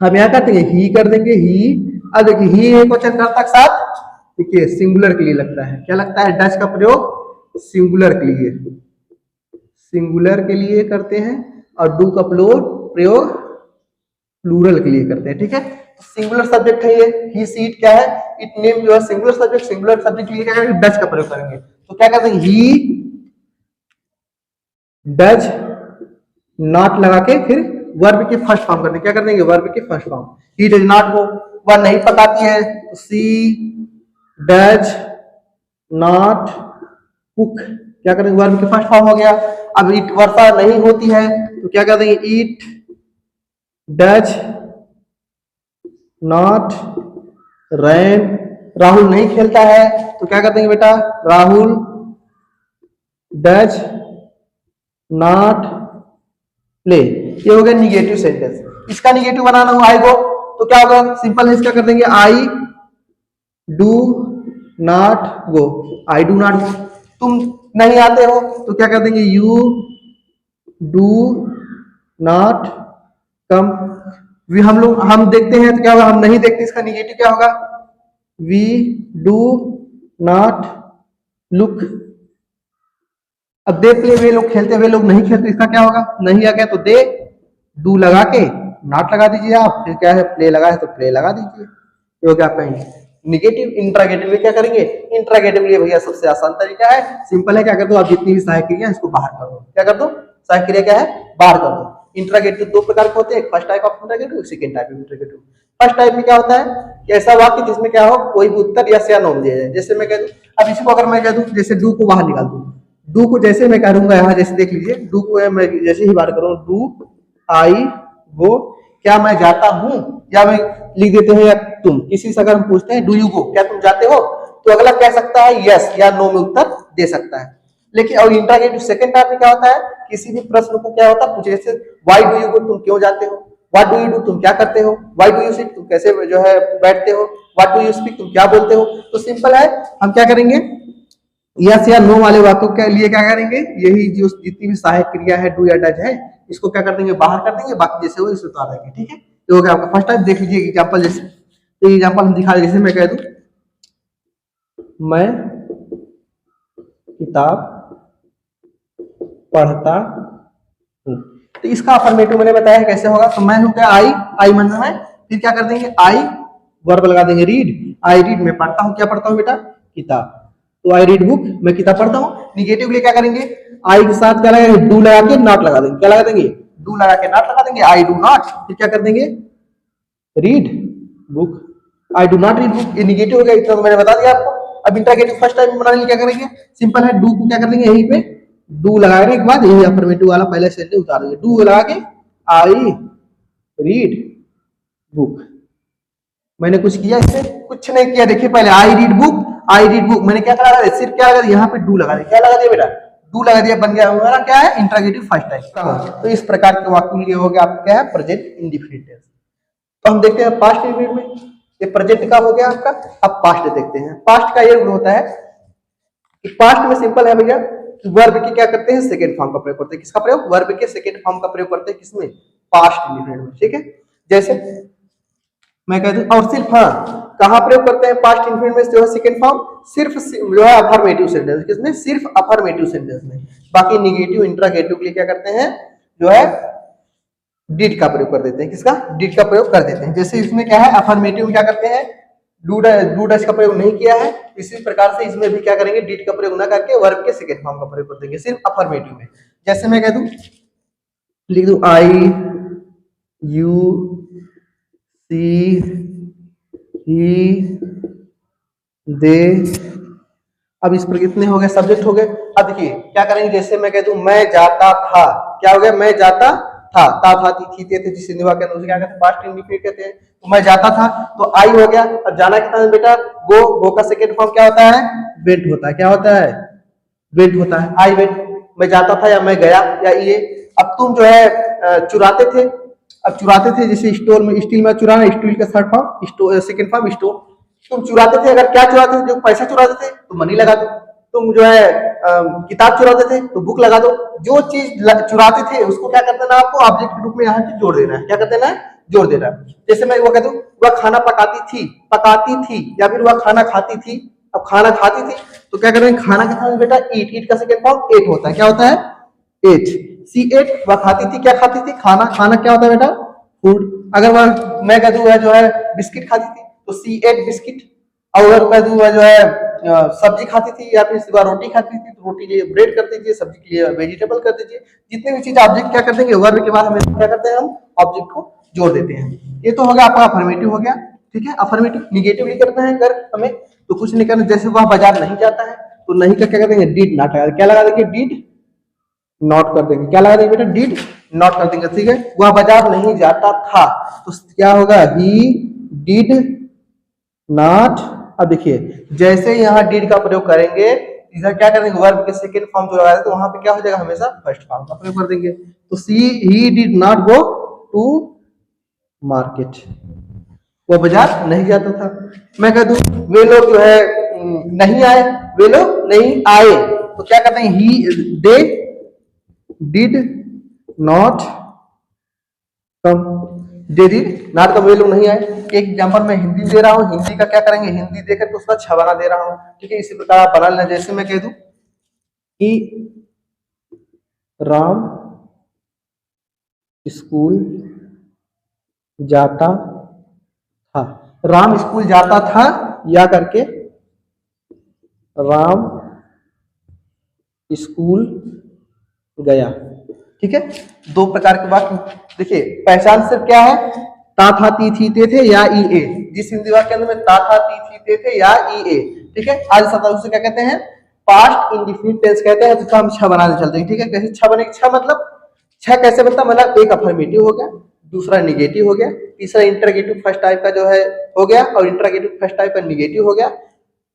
हम यहाँ करते हैं ही कर देंगे ही। अब देखिए ही एक वचन कर्ता के साथ देखिए सिंगुलर के लिए लगता है, क्या लगता है, डैश का प्रयोग सिंगुलर के लिए, सिंगुलर के लिए करते हैं, और डू का प्रयोग प्लूरल के लिए करते हैं, ठीक है। सिंगुलर सब्जेक्ट है ये, ही सी इट क्या है, इट नेम जो है सिंगुलर सब्जेक्ट के लिए क्या करेंगे, डज का प्रयोग करेंगे। तो क्या कहते हैं, ही डज नॉट लगा के फिर वर्ब के फर्स्ट फॉर्म करने, क्या कर देंगे, वर्ब के first form. He does not go, वह नहीं पकाती है, तो सी डज नॉट कुक, क्या करेंगे, वर्ब के फर्स्ट फॉर्म हो गया। अब इट वर्षा नहीं होती है तो क्या कर देंगे, इट डज नॉट रैन, राहुल नहीं खेलता है तो क्या कर देंगे बेटा, राहुल डज नॉट प्ले। ये हो गया निगेटिव सेंटेंस। इसका निगेटिव बनाना हो आई गो तो क्या होगा, सिंपल है, इसका कर देंगे I do not go, I do not go. तुम नहीं आते हो तो क्या कर देंगे, यू डू नॉट कम। हम देखते हैं तो क्या होगा, हम नहीं देखते, इसका निगेटिव क्या होगा, वी डू नॉट लुक। अब दे प्ले, वे लोग खेलते, वे लोग नहीं खेलते, इसका क्या होगा, नहीं आ गया तो दे डू लगा के नॉट लगा दीजिए आप, फिर क्या है, प्ले लगा है तो प्ले लगा दीजिए, ये हो गया आपका निगेटिव। इंट्रागेटिव क्या करेंगे, इंट्रागेटिव लिए भैया सबसे आसान तरीका है, सिंपल है, क्या कर दो आप, जितनी भी सहायक क्रिया इसको बाहर कर दो, क्या कर दो, सहायक क्रिया क्या है, बाहर कर दो। इंट्रागेटिव दो प्रकार के होते हैं, first type of interrogative, second type of interrogative. First type में क्या होता है कि ऐसा वाक्य जिसमें क्या हो, कोई भी उत्तर यस या नो दिया जाए। जैसे मैं कह दूं, अब इसको अगर मैं कह दूं, जैसे डू को बाहर निकाल दूं, डू को जैसे मैं करूंगा यहाँ, जैसे देख लीजिए, डू को मैं जैसे ही बात करूँ, डू आई गो, क्या मैं जाता हूं, या मैं लिख देते हैं या तुम, किसी से अगर हम पूछते हैं डू यू गो, क्या तुम जाते हो, तो अगला कह सकता है यस या नो में उत्तर दे सकता है। लेकिन और इंट्रागेटिव सेकंड टाइप में क्या होता है, किसी भी प्रश्न को क्या होता है पूछे, जैसे व्हाई डू यू गो, तुम क्यों जाते हो, व्हाट डू यू डू, तुम क्या करते हो, व्हाई डू यू सिट, तुम कैसे जो है बैठते हो, व्हाट डू यू स्पीक, तुम क्या बोलते हो। तो सिंपल है, हम क्या करेंगे, यस या नो वाले वाक्यों के लिए क्या करेंगे, यही जो जितनी भी सहायक क्रिया है डू या डज है, इसको क्या कर देंगे, बाहर कर देंगे, बाकी जैसे हो इसे उतार देंगे, ठीक है। तो हो गया आपका फर्स्ट टाइप। देख लीजिए एग्जांपल, जैसे तो एग्जांपल हम दिखा, जैसे मैं कह दूं, मैं किताब पढ़ता हूं, तो इसका अफर्मेटिव मैंने बताया कैसे होगा। तो मैं हूं क्या, आई मन में, फिर क्या कर देंगे, आई वर्ब लगा देंगे रीड, आई रीड, मैं पढ़ता हूं, क्या पढ़ता हूं बेटा, किताब, तो आई रीड बुक, मैं किताब पढ़ता हूं। निगेटिव लिए क्या करेंगे, आई के साथ क्या लगाएंगे, डू लगा के नॉट लगा देंगे, क्या लगा देंगे, डू लगा के नॉट लगा देंगे, आई डू नॉट, फिर क्या कर देंगे, read book, I do not read book. ये निगेटिव हो गया, इतना तो मैंने बता दिया आपको। अब इंट्रागेटिव फर्स्ट टाइम बनाने के लिए क्या करेंगे, सिंपल है, डू को क्या कर देंगे, यहीं पे डू लगाने के बाद यही अफर्मेटिव वाला पहले सेंटेंस उतार देंगे, डू लगा के आई रीड बुक। मैंने कुछ किया इससे, कुछ नहीं किया, देखिए पहले I read book, I read book, मैंने क्या करा, सिर्फ क्या लगा दिया, यहाँ पे डू लगा दिया, क्या लगा दिया बेटा, डू लगा दिया, बन गया हमारा क्या है, इंट्रागेटिव फर्स्ट टाइप का। तो इस प्रकार के वाक्य लिए हो गया आपका क्या है, प्रेजेंट इंडेफिनिट टेंस। तो हम देखते हैं पास्ट इंडेफिनिट में, ये प्रेजेंट का हो गया आपका। अब पास्ट देखते हैं, पास्ट का ये रूल होता है कि पास्ट में सिंपल है भैया, वर्ब के क्या करते हैं, सेकेंड फॉर्म का प्रयोग करते हैं। किसका प्रयोग, वर्ब के सेकेंड फॉर्म का प्रयोग करते हैं, किसमें, पास्ट इंडिफिनिट में। ठीक है, जैसे मैं कह दूं, और सिर्फ हाँ कहां प्रयोग करते हैं पास्ट इंडिफिनिट में जो है सेकेंड फॉर्म, सिर्फ जो है अफर्मेटिव सेंटेंस, किसमें, सिर्फ अफर्मेटिव सेंटेंस में। बाकी निगेटिव इंट्रागेटिव के लिए क्या करते हैं, जो है डिड का प्रयोग कर देते हैं। किसका, डिड का प्रयोग कर देते हैं। जैसे इसमें क्या है, अफर्मेटिव में क्या करते हैं, डू डज का प्रयोग नहीं किया है, इसी प्रकार से इसमें भी क्या करेंगे, डिड का प्रयोग ना करके वर्ब के सेकेंड फॉर्म का प्रयोग कर देंगे, सिर्फ अफर्मेटिव में। जैसे मैं कह दूं, लिख दूं आई यू सी ही दे। अब इस पर कितने हो गए, सब्जेक्ट हो गए। अब देखिए क्या करेंगे, जैसे मैं कह दूं मैं जाता था, क्या हो गया, मैं जाता था था थी थे जिस हिंदी वाक्य में क्या कहते हैं, पास्ट इंडिफिनिट कहते हैं। तो मैं जाता था तो आई हो गया। अब जाना कितना है बेटा, गो का सेकेंड फॉर्म क्या होता है, वेंट होता है। क्या होता है, वेंट होता है, आई वेंट। मैं जाता था या मैं गया या ये। अब तुम जो है चुराते थे, अब चुराते थे जैसे स्टोर में, स्टील में चुराना, स्टील का third form, second form store. तुम चुराते थे, अगर क्या चुराते थे, जो पैसा चुराते थे तो मनी लगा दो। तुम जो है किताब चुराते थे तो बुक लगा दो। जो चीज चुराते थे उसको क्या करते ना, आपको ऑब्जेक्ट के रूप में यहाँ पे जोड़ देना है। क्या करते ना, जोड़ देना है। जैसे मैं वो कहता हूँ, वह खाना पकाती थी, या फिर वह खाना खाती थी। अब खाना खाती थी तो क्या करेंगे, खाना के साथ बेटा ईट का सेकेंड फॉर्म एट होता है। क्या होता है, एट, सी एट। वह खाती थी, क्या खाती थी, खाना। खाना क्या होता है बेटा, फूड। अगर वह मैं कह दूं जो है बिस्किट खाती थी तो सी एट बिस्किट। और अगर कह दूं जो है सब्जी खाती थी या फिर सिवा रोटी खाती थी तो रोटी के लिए ब्रेड कर दीजिए, सब्जी के लिए वेजिटेबल कर दीजिए। जितने भी चीज ऑब्जेक्ट क्या कर देंगे, वर्ब के बाद हमें क्या करते हैं, हम ऑब्जेक्ट को जोड़ देते हैं। ये तो हो गया आपका अफर्मेटिव हो गया। ठीक है, अफर्मेटिव। निगेटिव भी करते हैं अगर हमें तो कुछ नहीं करना। जैसे वह बाजार नहीं जाता है तो नहीं का क्या कर देंगे, डिड नॉट। क्या लगा देंगे, डिड नॉट कर देंगे। क्या लगा देंगे बेटा, डिड नॉट कर देंगे। ठीक है, वह बाजार नहीं जाता था तो क्या होगा, ही डिड नॉट। अब देखिए जैसे यहाँ डिड का प्रयोग करेंगे, इधर क्या करेंगे, वर्ब के सेकंड फॉर्म जो लगाया तो वहां पे क्या हो जाएगा, हमेशा फर्स्ट फॉर्म का प्रयोग कर देंगे। तो he did not go to market, वो बाजार नहीं जाता था। मैं कह दूं वे लोग जो है नहीं आए, वे लोग नहीं आए तो क्या कहते हैं, he they did not come. They did not come, वे लोग नहीं आए। एक एग्जांपल मैं हिंदी दे रहा हूँ, हिंदी का क्या करेंगे, हिंदी देकर तो उसका छवाना दे रहा हूँ। ठीक है, इसी प्रकार आप बना लेना। जैसे मैं कह दूं कि राम स्कूल जाता था, राम स्कूल जाता था या करके राम स्कूल गया। ठीक है, दो प्रकार के वाक्य। देखिए पहचान सिर्फ क्या है, ता था ती थी ते थे या ई ए। जिस हिंदी वाक्य के अंदर में ता था ती थी ते थे या ई ए। ठीक है, आज सता उसे क्या कहते हैं, पास्ट इंडिफिनिट टेंस कहते हैं, जिसका हम छह बनाने चलते हैं। ठीक है, कैसे छह बने, छह मतलब छह कैसे बनता, मतलब एक अफर्मेटिव हो गया, दूसरा निगेटिव हो गया, तीसरा इंटरगेटिव फर्स्ट टाइप का जो है हो गया, और इंटरगेटिव फर्स्ट टाइप का निगेटिव हो गया।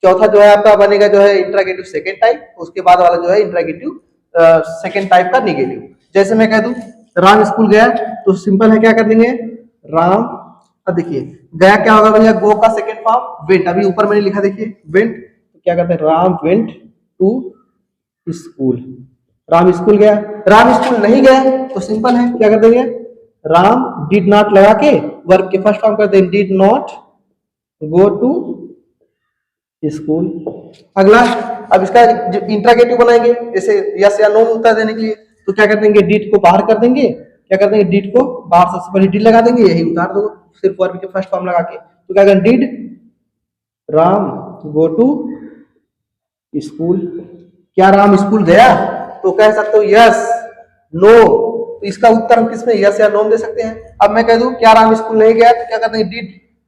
चौथा जो है आपका बनेगा जो है इंटरगेटिव सेकेंड टाइप, उसके बाद वाला जो है इंटरगेटिव सेकेंड टाइप का निगेटिव। जैसे मैं कह दूं राम स्कूल गया तो सिंपल है, क्या कर देंगे, राम। अब देखिए गया क्या होगा भैया, गो का सेकेंड फॉर्म वेंट। अभी ऊपर मैंने लिखा देखिए वेंट, तो क्या कहते हैं, Ram went to school. Ram school गया। राम स्कूल नहीं गया तो सिंपल है, क्या कर देंगे, राम डिड नॉट लगा के वर्ब के फर्स्ट फॉर्म कर देंगे, did not go to school. अगला, अब इसका इंट्रागेटिव बनाएंगे, जैसे यस या नो उत्तर देने के लिए तो क्या कर देंगे, डिड को बाहर कर देंगे। क्या कर देंगे, डिड को बाहर सबसे पहले डिड लगा देंगे, यही उतार दो सिर्फ वर्ब के फर्स्ट फॉर्म लगा के। तो क्या करें, did Ram go to school. क्या राम स्कूल गया, तो कह सकते हो यस नो। तो इसका उत्तर हम किसमें, यस या नो दे सकते हैं। अब मैं कह दूं क्या राम स्कूल नहीं गया, तो क्या करते हैं,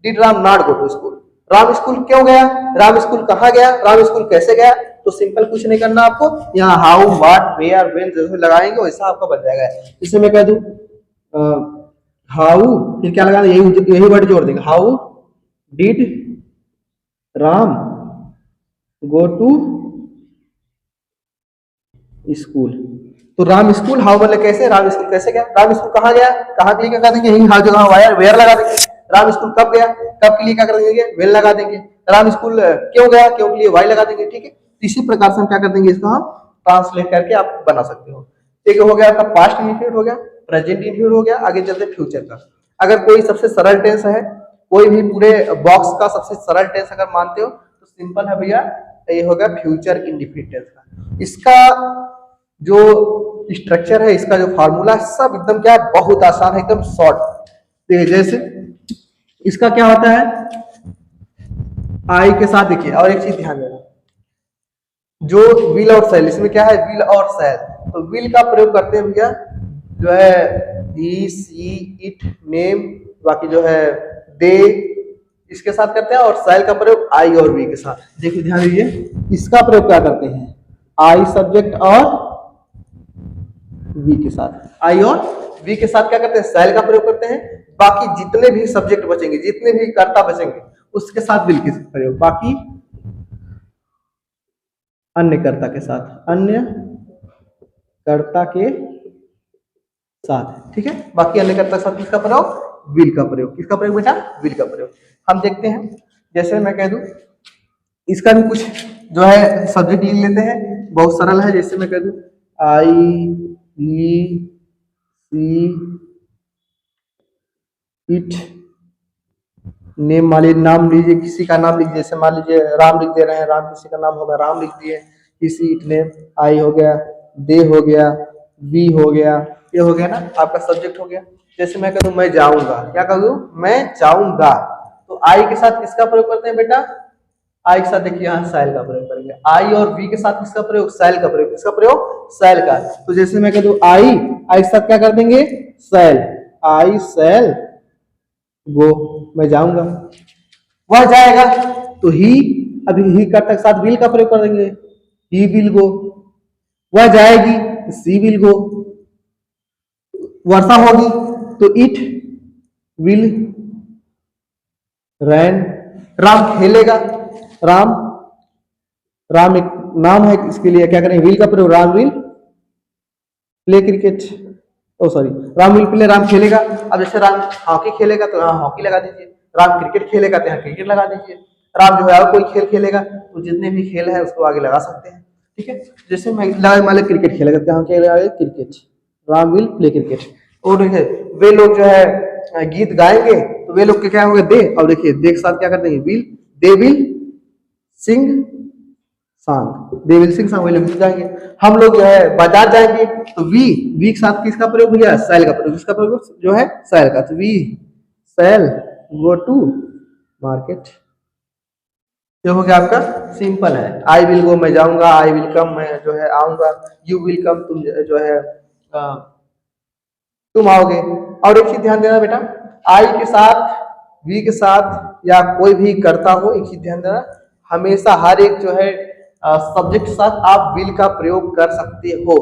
did Ram not go to school. Ram school क्यों गया, राम स्कूल कहाँ गया, राम स्कूल कैसे गया। तो सिंपल कुछ नहीं करना आपको, यहाँ हाउ व्हाट वेयर व्हेन जैसे लगाएंगे वैसा आपका बन जाएगा। जैसे मैं कह दूं हाउ, फिर क्या लगाना, यही वर्ड जोड़ देंगे, how did Ram go to school. तो राम स्कूल, हाउ मतलब कैसे, राम स्कूल कैसे गया, राम स्कूल कहाँ गया, कहाँ के लिए क्या कर देंगे, यही हाउ जगह वेयर लगा देंगे। राम स्कूल कब गया, कब के लिए क्या कर देंगे, वेल लगा देंगे। राम स्कूल क्यों गया, क्यों के लिए वाई लगा देंगे। ठीक है, इसी प्रकार से हम क्या कर देंगे, इसको हम ट्रांसलेट करके आप बना सकते हो। एक हो गया आपका पास्ट इंडिफिनिट हो गया, प्रेजेंट इंडिफिनिट हो गया, आगे चलते फ्यूचर का। अगर कोई सबसे सरल टेंस है, कोई भी पूरे बॉक्स का सबसे सरल टेंस अगर मानते हो तो सिंपल है भैया, ये होगा फ्यूचर इंडिफिनिट टेंस का। इसका जो स्ट्रक्चर है, इसका जो फार्मूला है, सब एकदम क्या है, बहुत आसान है, एकदम शॉर्ट। देखिए जैसे इसका क्या होता है, आई के साथ देखिए, और एक चीज ध्यान देना, जो विल और सेल, इसमें क्या है, विल और सेल, तो विल का प्रयोग करते हैं भैया, जो है ही, सी, इट, नेम, बाकी जो है दे, इसके साथ करते हैं, और सेल का प्रयोग आई और वी के साथ। देखिए ध्यान दीजिए, इसका प्रयोग क्या करते हैं, आई सब्जेक्ट और वी के साथ, आई और वी के साथ क्या करते हैं, सेल का प्रयोग करते हैं। बाकी जितने भी सब्जेक्ट बचेंगे, जितने भी कर्ता बचेंगे, उसके साथ विल के प्रयोग, बाकी अन्य कर्ता के साथ, अन्य कर्ता के साथ, ठीक है। बाकी अन्य कर्ता के साथ किसका प्रयोग, विल का प्रयोग। किसका प्रयोग बेटा, विल का प्रयोग। हम देखते हैं, जैसे मैं कह दूं, इसका भी कुछ जो है सब्जेक्ट लिख लेते हैं, बहुत सरल है। जैसे मैं कह दूं आई, ई, सी, इट, नेम, मान लीजिए नाम लीजिए, किसी का नाम लिख, जैसे मान लीजिए राम लिख दे रहे हैं, राम किसी का नाम होगा, राम लिख दिए, किसी, इट, नेम, आई हो गया, दे हो गया, वी हो गया, ये हो गया ना आपका सब्जेक्ट हो गया। जैसे मैं कहूँ मैं जाऊंगा, क्या कहूँ, मैं जाऊंगा, तो आई के साथ किसका प्रयोग करते हैं बेटा, आई के साथ देखिए यहाँ सेल का प्रयोग करेंगे, आई और वी के साथ किसका प्रयोग, सेल का प्रयोग। किसका प्रयोग, सेल का। तो जैसे मैं कह दूं आई, आई के साथ क्या कर देंगे, सेल, आई सेल गो, मैं जाऊंगा, वह जाएगा, तो ही, अभी ही कर्ता के साथ विल का प्रयोग कर देंगे, ही विल गो, वह जाएगी, सी विल गो, वर्षा होगी तो इट विल रैन, राम खेलेगा, राम, राम एक नाम है, इसके लिए क्या करें, विल का प्रयोग, Ram will play cricket, oh sorry, Ram will play, Ram खेलेगा। अब जैसे राम हॉकी खेलेगा तो यहाँ हॉकी लगा दीजिए, राम क्रिकेट खेलेगा तो यहाँ क्रिकेट लगा दीजिए, राम जो है और कोई खेल खेलेगा तो जितने भी खेल है उसको आगे लगा सकते हैं, ठीक है। जैसे मैं मान क्रिकेट खेलेगा तो यहाँ क्या लगाएगा, cricket, Ram will play cricket. और देखिए वे लोग जो है गीत गाएंगे तो वे लोग के क्या होंगे, दे, और देखिए दे के साथ क्या करते हैं, will, they will sing song, they will sing song, वे लोग गीत गाएंगे। हम लोग जो है बाजार जाएंगे तो वी के साथ किसका प्रयोग भैया, सेल का प्रयोग। किसका प्रयोग जो है, सेल का, तो we shall go to market. जो हो गया आपका, सिंपल है, आई विल गो मैं जाऊंगा, आई विल कम मैं जो है आऊंगा, यू विल कम तुम जो है तुम आओगे। और एक चीज ध्यान देना बेटा, आई के साथ, वी के साथ या कोई भी करता हो, एक चीज ध्यान देना, हमेशा हर एक जो है सब्जेक्ट के साथ आप विल का प्रयोग कर सकते हो,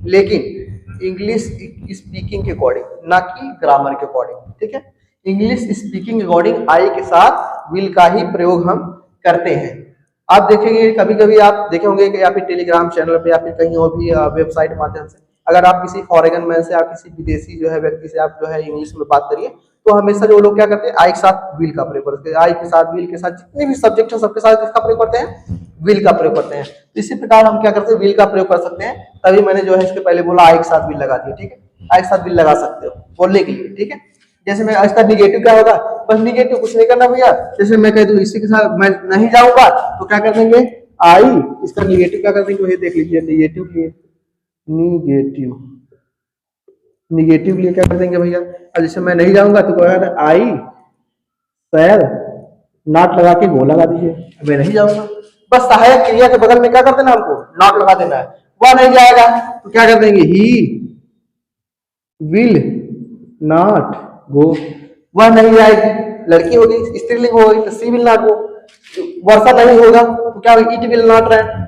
लेकिन इंग्लिश स्पीकिंग के अकॉर्डिंग, ना कि ग्रामर के अकॉर्डिंग, ठीक है। इंग्लिश स्पीकिंग अकॉर्डिंग आई के साथ विल का ही प्रयोग हम करते हैं। आप देखेंगे कभी कभी आप देखे होंगे कि या फिर टेलीग्राम चैनल पे या फिर कहीं और भी वेबसाइट माध्यम से, अगर आप किसी फॉरेन मैन से या किसी विदेशी जो है व्यक्ति से आप जो है इंग्लिश में बात करिए, तो हमेशा जो लोग क्या करते हैं, आई के साथ विल का प्रयोग करते हैं, आई के साथ, विल के साथ, जितने भी सब्जेक्ट है सबके साथ किसका प्रयोग करते हैं, विल का प्रयोग करते हैं। तो इसी प्रकार हम क्या करते हैं, विल का प्रयोग कर सकते हैं। तभी मैंने जो है इसके पहले बोला आई के साथ विल लगा दिया, ठीक है, आई के साथ विल लगा सकते हो बोलने के लिए, ठीक है। जैसे मैं इसका निगेटिव क्या होगा, बस निगेटिव कुछ नहीं करना भैया। जैसे मैं कह दूं इसी के साथ मैं नहीं जाऊंगा तो क्या कर देंगे, आई, इसका निगेटिव क्या कर देंगे, देख लीजिए, निगेटिव लिए, निगेटिव, निगेटिव लिए क्या कर देंगे भैया। अब जैसे मैं नहीं जाऊंगा तो क्या है, आई शैल नॉट लगा के गो लगा दीजिए, मैं नहीं जाऊंगा, बस सहायक क्रिया के बगल में क्या कर देना, हमको नॉट लगा देना है। वह नहीं जाएगा तो क्या कर देंगे, ही विल नॉट गो, वह नहीं जाएगी, लड़की होगी, स्त्रीलिंग हो गई तो सी विल नॉट गो। वर्षा नहीं होगा तो क्या होगा, it will not run.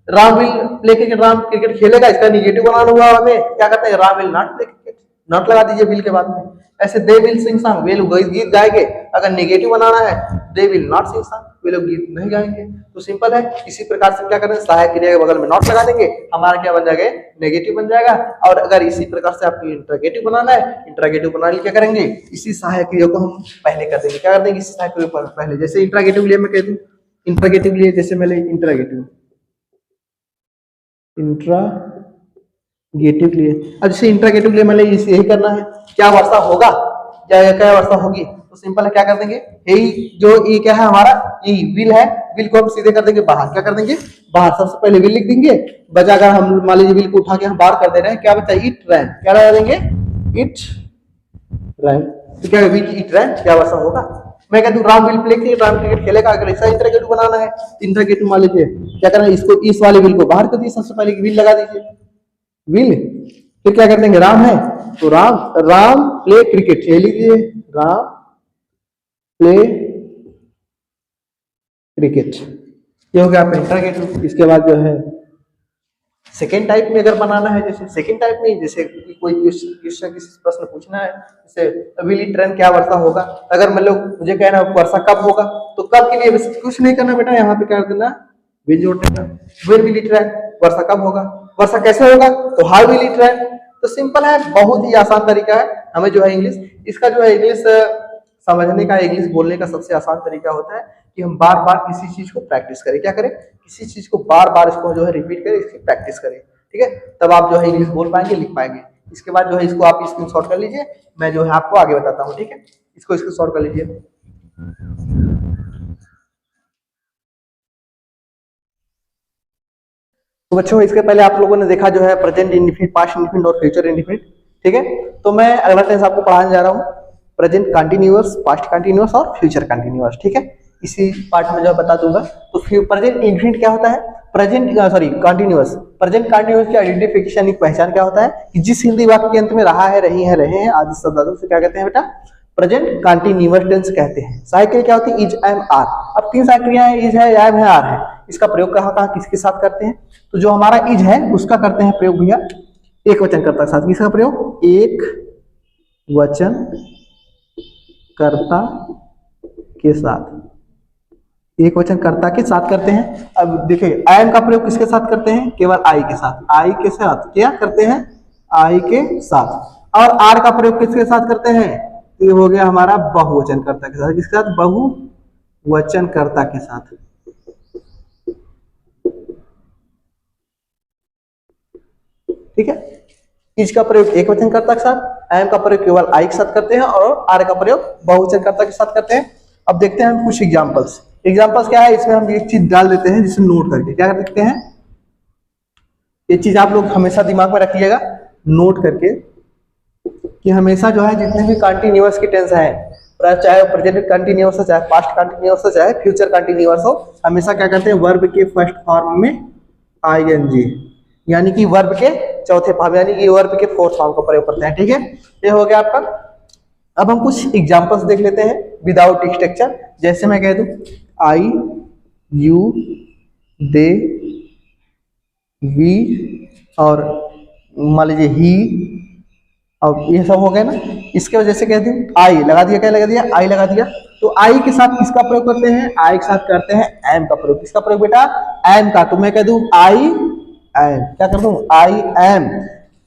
Ram will play cricket, Ram cricket खेलेगा, इसका निगेटिव बनाना हुआ हमें, क्या कहते हैं, Ram will not play cricket, not लगा दीजिए विल के बाद में। ऐसे दे विल सिंग सॉन्ग, वे लोग गीत गाएंगे, अगर निगेटिव बनाना है they will not sing song, वे लोग गीत नहीं गाएंगे। तो सिंपल है, इसी प्रकार से क्या करें, सहायक क्रिया के बगल में नॉट लगा देंगे, हमारा क्या बन जाएगा, नेगेटिव बन जाएगा। और अगर इसी प्रकार से आपको इंटरोगेटिव बनाना है, इंटरोगेटिव बनाने के लिए क्या करेंगे, इसी सहायक क्रिया को हम पहले कर देंगे, क्या कर देंगे, इसी सहायक क्रिया को पहले। जैसे इंटरोगेटिव लिए मैं कह दूं, इंटरोगेटिव लिए जैसे मैं इंटरोगेटिव, इंट्रागेटिव के लिए। अब जैसे इंट्रागेटिव के लिए मतलब यही करना है, क्या वर्षा होगा, क्या क्या वर्षा होगी, तो सिंपल है, क्या कर देंगे, यही जो ये क्या है हमारा, ये विल है, विल को हम सीधे कर देंगे बाहर, क्या कर देंगे बाहर, सबसे पहले विल लिख देंगे, बचा अगर हम मान लीजिए विल को उठा के हम बाहर कर दे रहे हैं, क्या बचा, इट रैन, क्या लगा देंगे, इट रैन, तो क्या इट रैन, क्या वर्षा होगा। मैं कहता हूँ Ram will play cricket, Ram cricket खेलेगा, अगर ऐसा इंट्रागेटिव बनाना है, इंट्रागेटिव मान लीजिए क्या करना है, इसको इस वाले विल को बाहर कर दीजिए, सबसे पहले विल लगा दीजिए, विल, फिर क्या कर देंगे, राम है तो राम प्ले क्रिकेट, ये लीजिए राम प्ले क्रिकेट, ये हो गया आपका इंट्रागेटिव। इसके बाद जो है सेकेंड टाइप में अगर बनाना है, जैसे सेकेंड टाइप में जैसे कोई किसी प्रश्न पूछना है, जैसे विल इट रेन, क्या वर्षा होगा, अगर मतलब मुझे कहना है वर्षा कब होगा, तो कब के लिए कुछ नहीं करना बेटा, यहाँ पे क्या कर देना, विल जोड़ देना, व्हेन विल इट रेन, वर्षा कब होगा, वर्षा कैसे होगा, तो हाउ विल इट रेन। तो सिंपल है, बहुत ही आसान तरीका है हमें जो है इंग्लिश, इसका जो है इंग्लिश समझने का, इंग्लिश बोलने का सबसे आसान तरीका होता है कि हम बार बार किसी चीज को प्रैक्टिस करें, क्या करें, किसी चीज को बार बार इसको जो है रिपीट करें, इसकी प्रैक्टिस करें, ठीक है, तब आप जो है इंग्लिश बोल पाएंगे, लिख पाएंगे। इसके बाद जो है इसको आप स्क्रीनशॉट कर लीजिए, मैं जो है आपको आगे बताता हूँ, ठीक है, इसको स्क्रीनशॉट कर लीजिए। तो बच्चों इसके पहले आप लोगों ने देखा जो है प्रेजेंट इंडिफिनिट, पास्ट इंडिफिनिट और फ्यूचर इंडिफिनिट, ठीक है, तो मैं अगला टेंस आपको पढ़ाने जा रहा हूँ, प्रेजेंट कंटिन्यूअस, पास्ट कंटिन्यूअस और फ्यूचर कंटिन्यूअस, ठीक है, इसी पार्ट में जो बता दूंगा। तो प्रेजेंट इंडिफिनिट क्या होता है, कंटिन्यूअस, प्रेजेंट कंटिन्यूअस की आइडेंटिफिकेशन, एक पहचान क्या होता है कि जिस हिंदी वाक्य के अंत में रहा है, रही है, रहे हैं आदि शब्दों से क्या कहते हैं बेटा, प्रेजेंट कंटिन्यूअस टेंस कहते हैं। साइकिल क्या होती है, इज, एम, आर, अब तीन साइकिलियां हैं, इज है, एम है, आर है, इसका प्रयोग कहाँ कहाँ किसके साथ करते हैं, तो जो हमारा इज है उसका करते हैं प्रयोग भैया एक वचन कर्ता के साथ, किसका प्रयोग, एक वचन कर्ता के साथ, एक वचन कर्ता के साथ करते हैं। अब देखिए आई का प्रयोग किसके साथ करते हैं, केवल आई के साथ, आई के साथ क्या करते हैं, आई के साथ। और आर का प्रयोग किसके साथ करते हैं, ये हो गया हमारा बहुवचन कर्ता के साथ, किसके साथ, बहुवचन कर्ता के साथ, ठीक है। इज का प्रयोग एक वचन कर्ता के साथ, एम का प्रयोग केवल आई के साथ करते हैं, और आर का प्रयोग बहुवचन कर्ता के साथ करते हैं। अब देखते हैं हम कुछ एग्जांपल्स क्या है, इसमें हम एक चीज डाल देते हैं जिसे नोट करके क्या कर सकते हैं, ये चीज आप लोग हमेशा दिमाग में रखिएगा नोट करके, कि हमेशा जो है जितने भी कंटिन्यूअस की टेंस है, चाहे प्रेजेंट कंटिन्यूअस हो, चाहे पास्ट कंटिन्यूअस हो, चाहे फ्यूचर कंटिन्यूअस हो, हमेशा क्या करते हैं, वर्ब के फर्स्ट फॉर्म में आईएनजी, यानी कि वर्ब के चौथे फॉर्म, यानी कि वर्ब के फोर्थ फॉर्म का प्रयोग करते हैं, ठीक है, ये हो गया आपका। अब हम कुछ एग्जांपल्स देख लेते हैं विदाउट स्ट्रक्चर, जैसे मैं कह दूं आई, यू, दे, वी, और मान लीजिए ही, और ये सब हो गए ना, इसके वजह से कह दूं आई लगा दिया, क्या लगा दिया, आई लगा दिया, तो आई के साथ किसका प्रयोग करते हैं, आई के साथ करते हैं एम का प्रयोग, किसका प्रयोग बेटा, एम का, तो मैं कह दूं आई एम, क्या कर दूं, आई एम,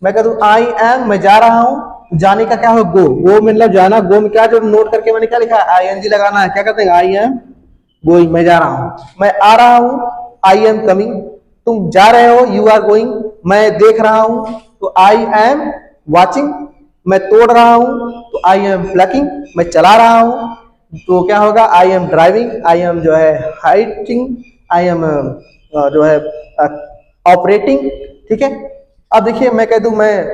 मैं कह दूं आई एम, मैं जा रहा हूं, जाने का क्या हो, गो, गो मतलब जाना, गो में क्या, जो नोट करके मैंने क्या लिखा है, आईएनजी लगाना है, क्या करते हैं, आई एम गोइंग, मैं जा रहा हूं, मैं आ रहा हूं, आई एम कमिंग, तुम जा रहे हो, यू आर गोइंग, मैं देख रहा हूं, तो आई एम वाचिंग, मैं तोड़ रहा हूं, तो आई एम प्लकिंग, मैं चला रहा हूं, तो क्या होगा, I am driving, I am जो है हाइटिंग, आई एम जो है ऑपरेटिंग, ठीक है। अब देखिए मैं कह दूं मैं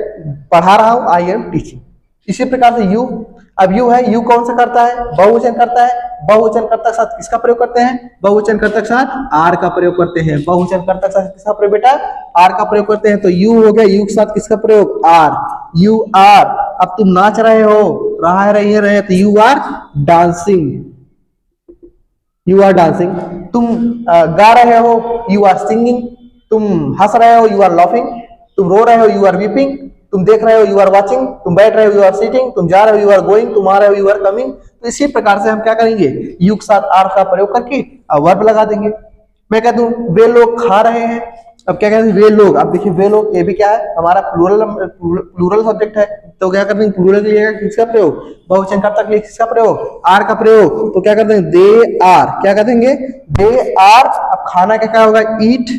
पढ़ा रहा हूं, आई एम टीचिंग, इसी प्रकार से यू, अब यू है, यू कौन सा करता है, बहुवचन करता है, बहुवचन कर्ता के साथ किसका प्रयोग करते हैं, बहुवचन कर्ता के साथ आर का प्रयोग करते हैं, बहुवचन कर्ता के साथ किसका प्रयोग बेटा, आर का प्रयोग करते हैं, तो यू हो गया, यू के साथ किसका प्रयोग, आर, यू आर, अब तुम नाच रहे हो, रहा है, रही है, रहे, तो you are dancing, you are dancing, तुम गा रहे हो, यू आर सिंगिंग, तुम हंस रहे हो, यू आर लाफिंग, तुम रो रहे हो, यू आर वीपिंग, तुम देख रहे हो, यू आर वाचिंग, तुम बैठ रहे हो, यू आर सीटिंग, तुम जा रहे हो, यू आर गोइंग, तुम आ रहे हो, यू आर कमिंग। तो इसी प्रकार से हम क्या करेंगे, यू के साथ आर का प्रयोग करके वर्ब लगा देंगे। मैं कह दूं वे लोग खा रहे हैं, अब क्या कहते हैं, वे लोग, अब देखिए वे लोग, ये भी क्या है, हमारा प्लूरल सब्जेक्ट है, तो क्या करते हैं, प्लूरल के लिए किसका प्रयोग, बहुवचन कर्ता के लिए किसका प्रयोग, आर का प्रयोग, तो क्या करते हैं, दे आर, क्या कर देंगे, दे आर, अब खाना क्या क्या होगा, ईट,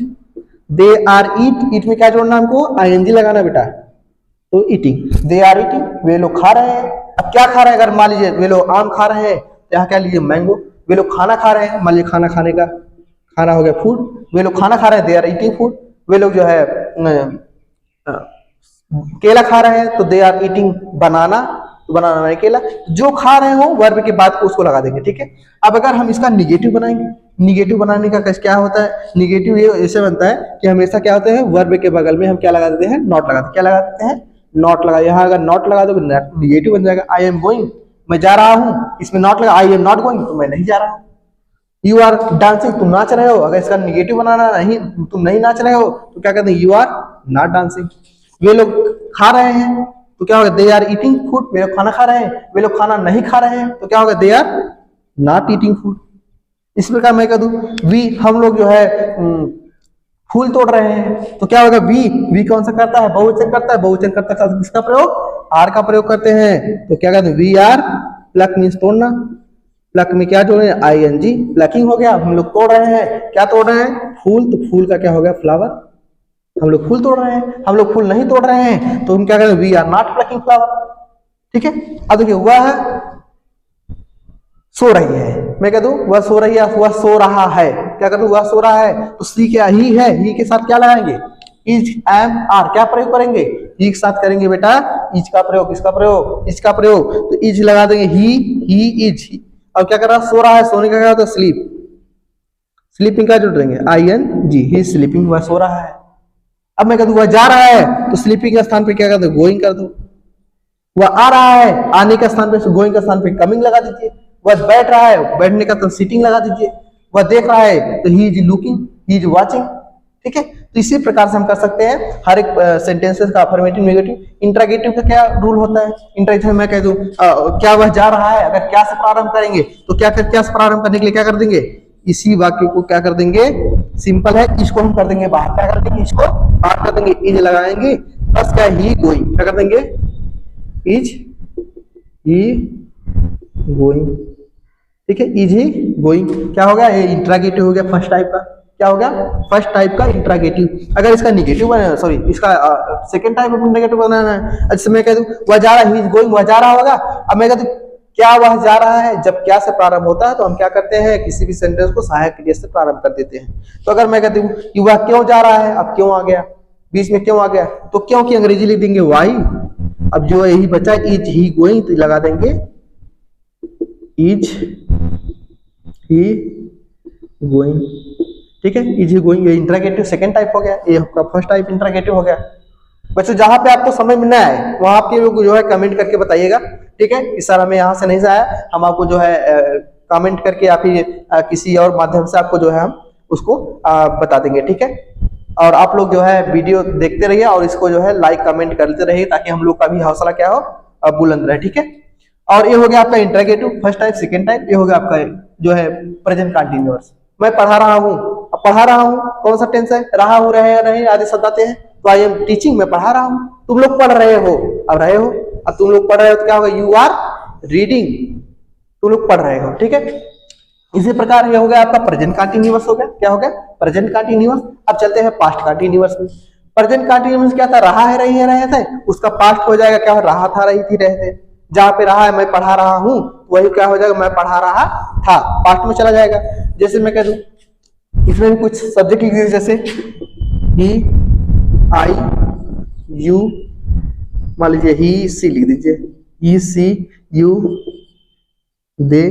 दे आर ईट में क्या जोड़ना हमको, आईएनजी लगाना बेटा, तो ईटिंग, दे आर ईटिंग, वे लोग खा रहे हैं। अब क्या खा रहे हैं, अगर मान लीजिए वे लोग आम खा रहे हैं, यहाँ क्या लीजिए मैंगो, वे लोग खाना खा रहे हैं, मान लीजिए खाना खाने का, खाना हो गया फूड, वे लोग खाना खा रहे हैं, दे आर ईटिंग फूड, वे लोग जो है केला खा रहे हैं, तो दे आर ईटिंग बनाना, तो बनाना नहीं केला, जो खा रहे हो वर्ब के बाद उसको लगा देंगे, ठीक है। अब अगर हम इसका निगेटिव बनाएंगे, निगेटिव बनाने का क्या होता है, निगेटिव ये ऐसे बनता है कि हमेशा क्या होता है, वर्ब के बगल में हम क्या लगा देते हैं, नॉट लगा देते हैं, क्या लगा देते हैं, नॉट लगा, यहाँ अगर नॉट लगा दो निगेटिव बन जाएगा, आई एम गोइंग, मैं जा रहा हूँ, इसमें नॉट लगा, आई एम नॉट गोइंग, तो मैं नहीं जा रहा हूँ। यू आर डांसिंग, तुम नाच रहे हो, अगर इसका निगेटिव बनाना, नहीं तुम नहीं नाच रहे हो, तो क्या कहते हैं, यू आर नॉट डांसिंग। वे लोग खा रहे हैं, तो क्या होगा, दे आर ईटिंग फूड, वे लोग खाना खा रहे हैं, वे लोग खाना नहीं खा रहे हैं, तो क्या होगा, they are not eating food. इस प्रकार मैं कह दूं, वी हम लोग जो है फूल तोड़ रहे हैं, तो क्या होगा, वी कौन सा करता है, बहुवचन करता है, बहुवचन करता है किसका प्रयोग, आर का प्रयोग करते हैं, तो क्या कहते हैं, वी आर, प्लक मीन्स तोड़ना, प्लक में क्या जोड़े, आईएनजी, प्लकिंग हो गया। हम लोग तोड़ रहे हैं, क्या तोड़ रहे हैं, फूल, तो फूल का क्या हो गया, फ्लावर, हम लोग फूल तोड़ रहे हैं, हम लोग फूल नहीं तोड़ रहे हैं, तो हम क्या करें, we are not plucking flower, ठीक है। अब देखिए वह सो रही है, मैं कह दूं वह सो रही है, वह सो रहा है, क्या करूं, वह सो रहा है, तो सी क्या, ही है, ही के साथ क्या लगाएंगे, इज, एम, आर, क्या प्रयोग करेंगे, ही के साथ करेंगे बेटा, इज का प्रयोग, किसका प्रयोग, इज का प्रयोग, तो इज लगा देंगे, ही इज। अब क्या कर रहा है, सो रहा है, सोने का क्या होता है, स्लीप, स्लीपिंग का जोड़ देंगे, I N G, he sleeping, वह सो रहा है। अब मैं कह दूं वह जा रहा है, तो स्लीपिंग के स्थान पे क्या कर दो, गोइंग कर दो। वह आ रहा है, आने के स्थान पे, गोइंग के स्थान पे कमिंग लगा दीजिए। वह बैठ रहा है, बैठने का तो सिटिंग लगा दीजिए। वह देख रहा है, तो he is looking, he is watching, ठीक है। तो इसी प्रकार से हम कर सकते हैं हर एक सेंटेंसेस का अफर्मेटिव, नेगेटिव। इंट्रोगेटिव का क्या रूल होता है, इंट्रोगेटिव मैं कह दूं क्या वह जा रहा है, अगर क्या से प्रारंभ करेंगे, तो क्या से प्रारंभ करने के लिए क्या कर देंगे, इसी वाक्य को क्या कर देंगे, सिंपल है, इसको हम कर देंगे बाहर, क्या कर देंगे, इसको बाहर कर देंगे, इज लगाएंगे, बस क्या, ही गोइंग, क्या कर देंगे, इज ही गोइंग, ठीक है, इज ही गोइंग, क्या हो गया, ये इंट्रोगेटिव हो गया फर्स्ट टाइप का, क्या हो गया, फर्स्ट टाइप का इंट्रोगेटिव। अगर इसका निगेटिव बनाना, सॉरी इसका सेकंड टाइप ऑफ नेगेटिव बनाना है, अच्छा मैं कह दूं वह जा रहा है, ही इज गोइंग, वह जा रहा होगा। अब मैं कह दूं क्या वह जा रहा है, जब क्या से प्रारंभ होता है तो हम क्या करते हैं, किसी भी सेंटेंस को सहायक क्रिया से प्रारंभ कर देते हैं। तो अगर मैं कहती हूँ कि वह क्यों जा रहा है, अब क्यों आ गया, बीच में क्यों आ गया, तो क्यों की अंग्रेजी लिख देंगे वाई। अब जो यही बचा इज ही गोइंग, तो लगा देंगे इज ही गोइंग, ठीक है, इज ही गोइंग, ये इंट्रोगेटिव सेकंड टाइप हो गया, ये आपका फर्स्ट टाइप इंट्रोगेटिव हो गया। बच्चों जहां पे आपको समझ में ना आए वहां आपके लोग जो है कमेंट करके बताइएगा, ठीक है। इस सर हमें यहाँ से नहीं आया, हम आपको जो है कमेंट करके या फिर किसी और माध्यम से आपको जो है हम उसको बता देंगे, ठीक है। और आप लोग जो है वीडियो देखते रहिए और इसको जो है लाइक कमेंट करते रहिए, ताकि हम लोग का भी हौसला क्या हो, बुलंद रहे, ठीक है। और ये हो गया आपका interrogative first type, second type, ये हो गया आपका जो है प्रेजेंट कंटीन्यूअस। मैं पढ़ा रहा हूँ, अब पढ़ा रहा हूँ कौन सा टेंस है, रहा हूँ, रहे या नहीं आदि शब्द आते हैं, तो आई एम टीचिंग, मैं पढ़ा रहा हूँ, तुम लोग पढ़ रहे हो, अब रहे हो, अब तुम लोग पढ़ रहे हो तो क्या होगा, यू आर रीडिंग, तुम लोग पढ़ रहे हो, ठीक है। इसी प्रकार ये हो गया आपका प्रेजेंट कंटीन्यूअस हो गया, क्या हो गया, प्रेजेंट कंटीन्यूअस। अब चलते हैं पास्ट कंटीन्यूअस में। प्रेजेंट कंटीन्यूअस क्या था, रहा है, रही है, रहे थे, उसका पास्ट हो जाएगा क्या, रहा था, रही थी, रहे थे। जहां पे रहा है मैं पढ़ा रहा हूं, वही क्या हो जाएगा, मैं पढ़ा रहा था, पास्ट में चला जाएगा। जैसे मैं कह दूं इसमें भी कुछ सब्जेक्ट लिख दीजिए, जैसे ही, आई, यू, मान लीजिए ही, सी लिख दीजिए, ही, सी, यू, दे,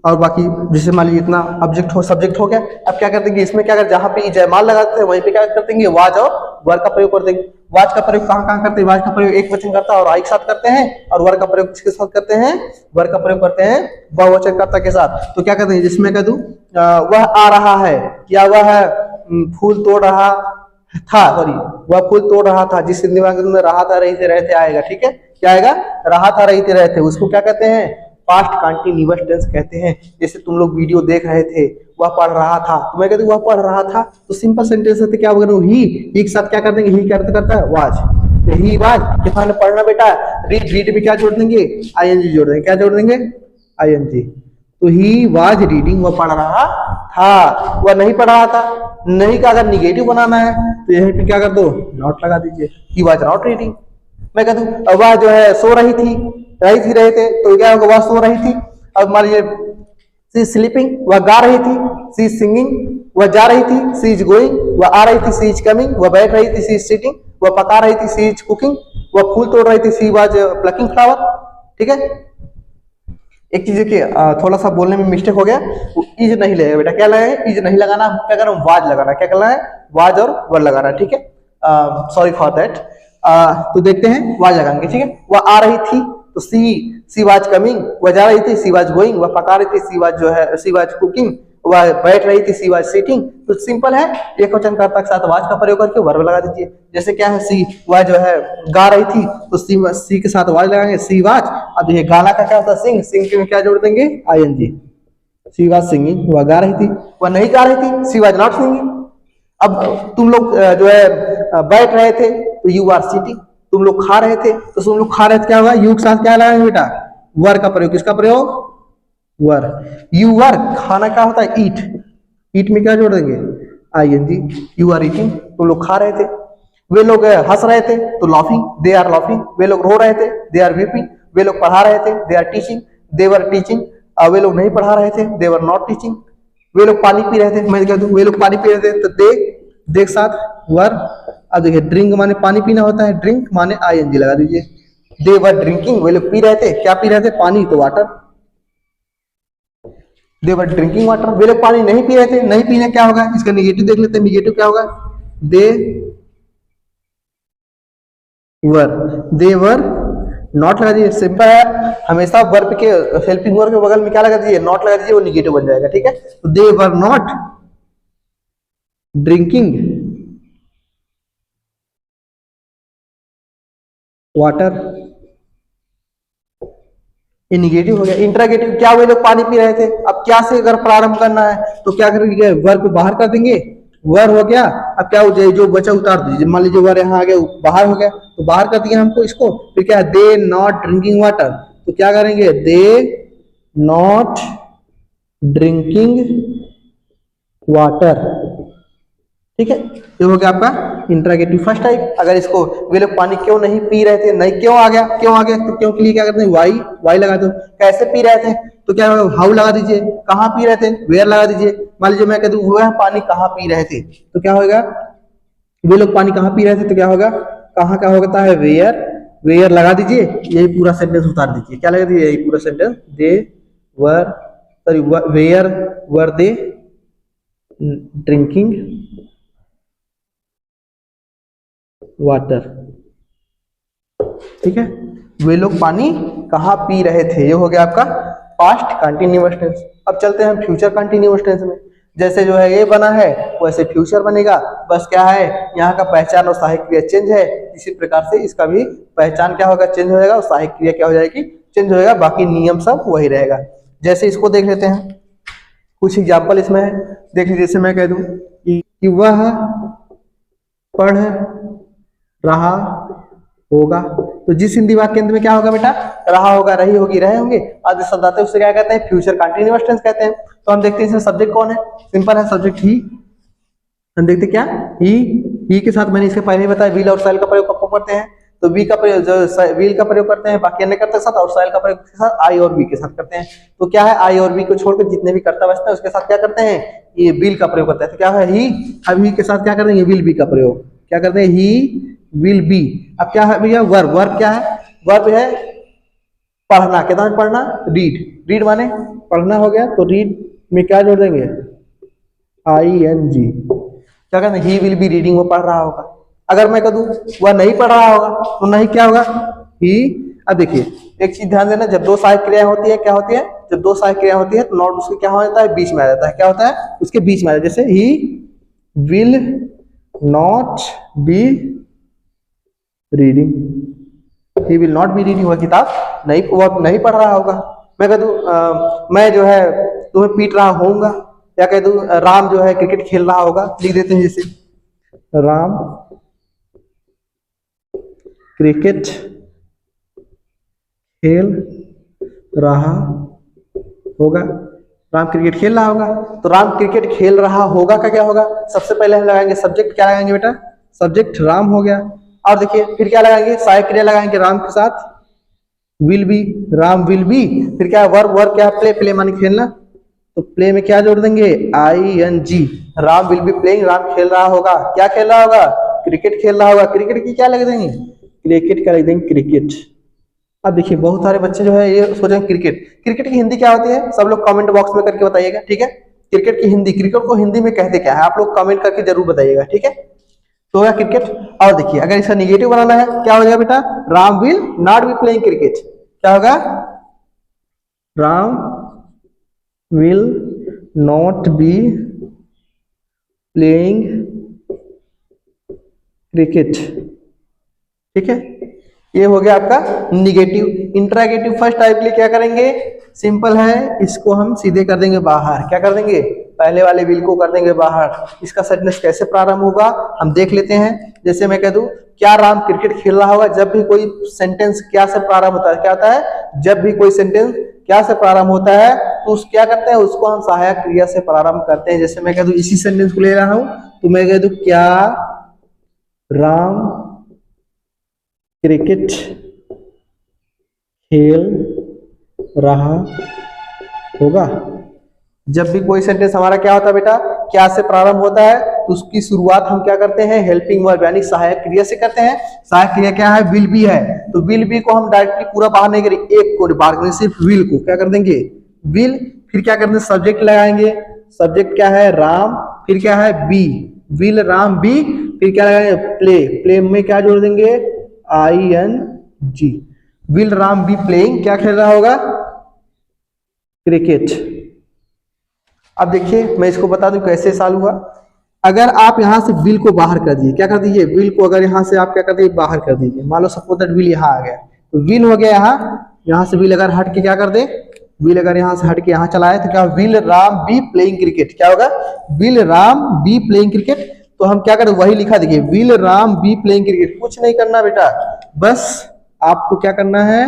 और बाकी जैसे मान लीजिए इतना ऑब्जेक्ट हो, सब्जेक्ट हो गया। अब क्या कर देंगे इसमें, क्या कर, जहां पे जयमाल लगाते हैं वहीं पे क्या कर देंगे, वाज और वर का प्रयोग कर देंगे। वाज का प्रयोग कहाँ करते हैं, वाज का प्रयोग एक वचन करता है और आई के साथ करते हैं, और वर का प्रयोग किसके साथ करते हैं, वर का प्रयोग करते हैं बहुवचन कर्ता के साथ। तो क्या कहते हैं, जिसमें कह दूं वह आ रहा है, या वह फूल तोड़ रहा था, सॉरी वह फूल तोड़ रहा था, जिस हिंदी में रहा था, रही थे, रहते आएगा, ठीक है, क्या आएगा, रहा था, रही थे, रहते, उसको क्या कहते हैं, पास्ट कंटीन्यूअस टेंस कहते हैं। जैसे तुम लोग वीडियो देख रहे थे, वह पढ़ रहा था, तो मैं कहती हूँ वह पढ़ रहा था, तो सिंपल सेंटेंस है, क्या बोल रहा हूँ, ही एक साथ क्या कर देंगे, ही करता है वाज, ही वाज, किसान पढ़ना बेटा, रीड, रीड में क्या जोड़ देंगे, आईएनजी जोड़ देंगे, क्या जोड़ देंगे, आईएनजी। तो ही वाज रीडिंग, वह पढ़ रहा हाँ, वह नहीं पढ़ रहा था। नहीं का अगर निगेटिव बनाना है तो यहीं पे क्या कर दो, नॉट लगा दीजिए, ही वाज नॉट रीडिंग। मैं कह दूं वह जो है सो रही थी, रहे थे, तो क्या होगा, वह सो रही थी। अब मान लीजिए सी इज स्लीपिंग, वह गा रही थी। सी इज सिंगिंग, वह जा रही थी। सी इज गोइंग, वह आ रही थी। सी इज कमिंग, वह बैठ रही थी। सी इज सिटिंग, वह पका रही थी। सी इज कुकिंग, वह फूल तोड़ रही थी। She was plucking flower. ठीक है। एक चीज देखिए, थोड़ा सा बोलने में मिस्टेक हो गया, इज नहीं लगेगा बेटा। क्या लगेगा, इज नहीं लगाना, क्या करना, वाज लगाना। क्या करना है, वाज और वर लगाना। ठीक है, सॉरी फॉर दैट। तो देखते हैं, वाज लगाएंगे। ठीक है, वह आ रही थी तो सी वाज कमिंग, वह जा रही थी। सी वाज गोइंग, वह पका रही थी। सी वाज जो है, सी वाज कुकिंग, वह बैठ रही थी। She was sitting. तो सिंपल है, एक वचन कर्ता के साथ वाज का प्रयोग करके वर्ब लगा दीजिए। जैसे क्या है, सी वह जो है गा रही थी, तो सी के साथ वाज लगाएंगे, सी वाज। अब देखिए गाना का क्या होता है, सिंग, सिंग के में क्या जोड़ देंगे, आईएनजी। सी वाज सिंगिंग, वह गा रही थी। वह नहीं गा रही थी, सी वाज नॉट सिंगिंग। अब तुम लोग जो है बैठ रहे थे तो यू आर सिटिंग। तुम लोग खा रहे थे तो तुम लोग खा रहे थे, क्या होगा, यू के साथ क्या लगाएंगे बेटा, वर का प्रयोग। किसका प्रयोग, वर। यू वर, खाना क्या होता है, ईट। ईट में क्या जोड़ देंगे, आईएनजी। यू आर ईटिंग, तुम लोग खा रहे थे। वे लोग हंस रहे थे तो लाफिंग, दे आर लाफिंग। वे लोग रो रहे थे, दे आर वीपिंग। वे लोग पढ़ा रहे थे, they are teaching, they were teaching. वे लोग नहीं पढ़ा रहे थे, दे वर नॉट टीचिंग। वे लोग पानी पी रहे थे, मैं कह दूं वे लोग पानी पी रहे थे, तो दे के साथ वर। अब देखिए ड्रिंक माने पानी पीना होता है, ड्रिंक माने आईएनजी लगा दीजिए। दे वर ड्रिंकिंग, वे लोग पी रहे थे, क्या पी रहे थे, पानी, तो water. They were drinking water, वे लोग पानी नहीं पी रहे थे। नहीं पीने क्या होगा, इसका निगेटिव देख लेते हैं। निगेटिव क्या होगा, दे वर नॉट लगा दीजिए। सिंपल है, हमेशा वर्ब के हेल्पिंग वर्ब के बगल में क्या लगा दीजिए, नॉट लगा दीजिए, वो निगेटिव बन जाएगा। ठीक है, तो दे वर नॉट ड्रिंकिंग वाटर, ये निगेटिव हो गया। इंट्रागेटिव, क्या वे लोग पानी पी रहे थे। अब क्या से अगर प्रारंभ करना है तो क्या करेंगे, वर्ब बाहर कर देंगे, वर हो गया। अब क्या हो जाए, जो बचा उतार दीजिए। मान लीजिए वर यहाँ आ गया, बाहर हो गया, तो बाहर कर दिया हमको इसको। फिर क्या है, दे नॉट ड्रिंकिंग वाटर, तो क्या करेंगे, दे नॉट ड्रिंकिंग वाटर। ठीक है, ये हो गया आपका इंट्रागेटिव फर्स्ट टाइप। अगर इसको वे लोग पानी क्यों नहीं पी रहे थे, नहीं क्यों आ गया, क्यों आ गया, तो क्यों के लिए क्या करते हैं, वाई, वाई लगा दो। कैसे पी रहे थे, तो क्या होगा, हाउ लगा दीजिए। कहाँ पी रहे थे, वेयर लगा दीजिए। मान लीजिए मैं कह दूं वह पानी कहाँ पी रहे थे, तो क्या होगा, वे लोग पानी कहाँ पी रहे थे, तो क्या होगा, कहाँ क्या होता है, वेयर, वेयर लगा दीजिए। यही पूरा सेंटेंस उतार दीजिए। क्या लगा दीजिए, यही पूरा sentence, they were, sorry where were they drinking water. ठीक है, वे लोग पानी कहाँ पी रहे थे, ये हो गया आपका पास्ट कंटिन्यूअस टेंस। अब चलते हैं फ्यूचर कंटिन्यूअस टेंस में। जैसे जो है ये बना है वैसे फ्यूचर बनेगा। बस क्या है, यहाँ का पहचान और सहायक क्रिया चेंज है, इसी प्रकार से इसका भी पहचान क्या होगा, चेंज हो जाएगा, और सहायक क्रिया क्या हो जाएगी, चेंज हो जाएगा। बाकी नियम सब वही रहेगा। जैसे इसको देख लेते हैं, कुछ एग्जाम्पल इसमें है, देख लीजिए। जैसे मैं कह दूं कि वह पढ़ रहा होगा, तो जिस हिंदी वाक्य में क्या होगा बेटा, रहा होगा, रही होगी, रहे होंगे, आदि शब्द आते हैं, उससे क्या कहते हैं, फ्यूचर कंटिन्यूअस टेंस कहते हैं। तो हम देखते हैं इसमें सब्जेक्ट कौन है, सिंपल है, सब्जेक्ट ही। हम देखते क्या, ही के साथ मैंने इसके पहले ही बताया, विल और शैल का प्रयोग कब करते हैं, तो वी का प्रयोग, जो विल का प्रयोग करते हैं बाकी अन्य कर्ता के साथ, और शैल का प्रयोग के साथ आई और वी के साथ करते हैं। तो क्या है, आई और वी को छोड़कर जितने भी कर्ता बचते हैं उसके साथ क्या करते हैं, ये विल का प्रयोग करते हैं। तो क्या है, ही, अब ही के साथ क्या कर देंगे, विल बी का प्रयोग। क्या करते हैं, ही विल बी। अब क्या है भैया, वर्ब, वर्ब क्या है, वर्ब है पढ़ना, कितना पढ़ना, रीड, रीड माने पढ़ना हो गया, तो रीड में क्या जोड़ देंगे, आई एन जी। क्या कहते हैं, ही विल बी रीडिंग, वो पढ़ रहा होगा। अगर मैं कह दूं वह नहीं पढ़ रहा होगा, तो नहीं क्या होगा, ही। अब देखिए एक चीज ध्यान देना, जब दो सहायक क्रिया होती है, क्या होती है, जब दो सहायक क्रिया होती है तो नॉट उसके क्या हो जाता है, बीच में आ जाता है। क्या होता है, उसके बीच में आ जाता है। जैसे he will not be reading, he will not be reading, वह किताब नहीं, वह नहीं पढ़ रहा होगा। मैं कह दूं मैं जो है तुम्हें पीट रहा होऊंगा, या कह दूं राम जो है क्रिकेट खेल रहा होगा, लिख देते हैं जैसे राम क्रिकेट खेल रहा होगा, राम क्रिकेट खेल रहा होगा। तो राम क्रिकेट खेल रहा होगा का क्या होगा, सबसे पहले हम लगाएंगे सब्जेक्ट, क्या लगाएंगे बेटा, सब्जेक्ट राम हो गया। और देखिए फिर क्या लगाएंगे, सहायक क्रिया लगाएंगे राम के साथ, will be, Ram will be. फिर क्या वर्ब, वर्ब क्या प्ले, प्ले माने खेलना, तो प्ले में क्या जोड़ देंगे, ING, Ram will be playing, Ram खेल रहा होगा, क्या खेल रहा होगा, क्रिकेट खेल रहा होगा। क्रिकेट की क्या लग देंगे, क्रिकेट क्या लिख देंगे, क्रिकेट। अब देखिए बहुत सारे बच्चे जो है ये सोचेंगे क्रिकेट, क्रिकेट की हिंदी क्या होती है, सब लोग कमेंट बॉक्स में करके बताइएगा, ठीक है। क्रिकेट की हिंदी, क्रिकेट को हिंदी में कहते क्या है, आप लोग कमेंट करके जरूर बताइएगा, ठीक है। तो होगा क्रिकेट। और देखिए अगर इसका निगेटिव बनाना है क्या हो जाएगा बेटा, Ram will not be playing cricket, क्या होगा, Ram will not be playing cricket, ठीक है। ये हो गया आपका निगेटिव। इंट्रागेटिव फर्स्ट टाइप के लिए क्या करेंगे, सिंपल है, इसको हम सीधे कर देंगे बाहर, क्या कर देंगे, पहले वाले विल को कर देंगे बाहर। इसका सेंटेंस कैसे प्रारंभ होगा हम देख लेते हैं। जैसे मैं कह दूं क्या राम क्रिकेट खेल रहा होगा, जब भी कोई सेंटेंस क्या से प्रारंभ होता है, क्या होता है, जब भी कोई सेंटेंस क्या से प्रारंभ होता है तो उस क्या करते हैं, उसको हम सहायक क्रिया से प्रारंभ करते हैं। जैसे मैं कह दूं इसी सेंटेंस को ले रहा हूं तो मैं कह दूं क्या राम क्रिकेट खेल रहा होगा। जब भी कोई सेंटेंस हमारा क्या होता है बेटा, क्या से प्रारंभ होता है तो उसकी शुरुआत हम क्या करते हैं, हेल्पिंग वर्ब यानी सहायक क्रिया से करते हैं। सहायक क्रिया क्या है, विल बी है, तो विल बी को हम डायरेक्टली पूरा बाहर नहीं करेंगे, एक को बाहर करेंगे, सिर्फ विल को क्या कर देंगे, विल। फिर क्या करते हैं, सब्जेक्ट लगाएंगे, सब्जेक्ट क्या है, राम, फिर क्या है, बी, विल राम बी, फिर क्या लगाएंगे, प्ले, प्ले में क्या जोड़ देंगे, ING, will Ram be playing, क्या खेल रहा होगा, क्रिकेट। अब देखिए मैं इसको बता दूं कैसे सॉल्व हुआ। अगर आप यहां से विल को बाहर कर दीजिए, क्या कर दीजिए, विल को अगर यहां से आप क्या कर दीजिए, बाहर कर दीजिए, मान लो सपोज दैट विल यहां आ गया, तो विल हो गया यहां से विल अगर हट के क्या कर दे, विल अगर यहां से हट के यहां चला है तो क्या, will Ram be playing cricket, क्या होगा, will Ram be playing cricket. तो हम क्या करें, वही लिखा, देखिए will Ram be playing cricket, कुछ नहीं करना बेटा, बस आपको क्या करना है,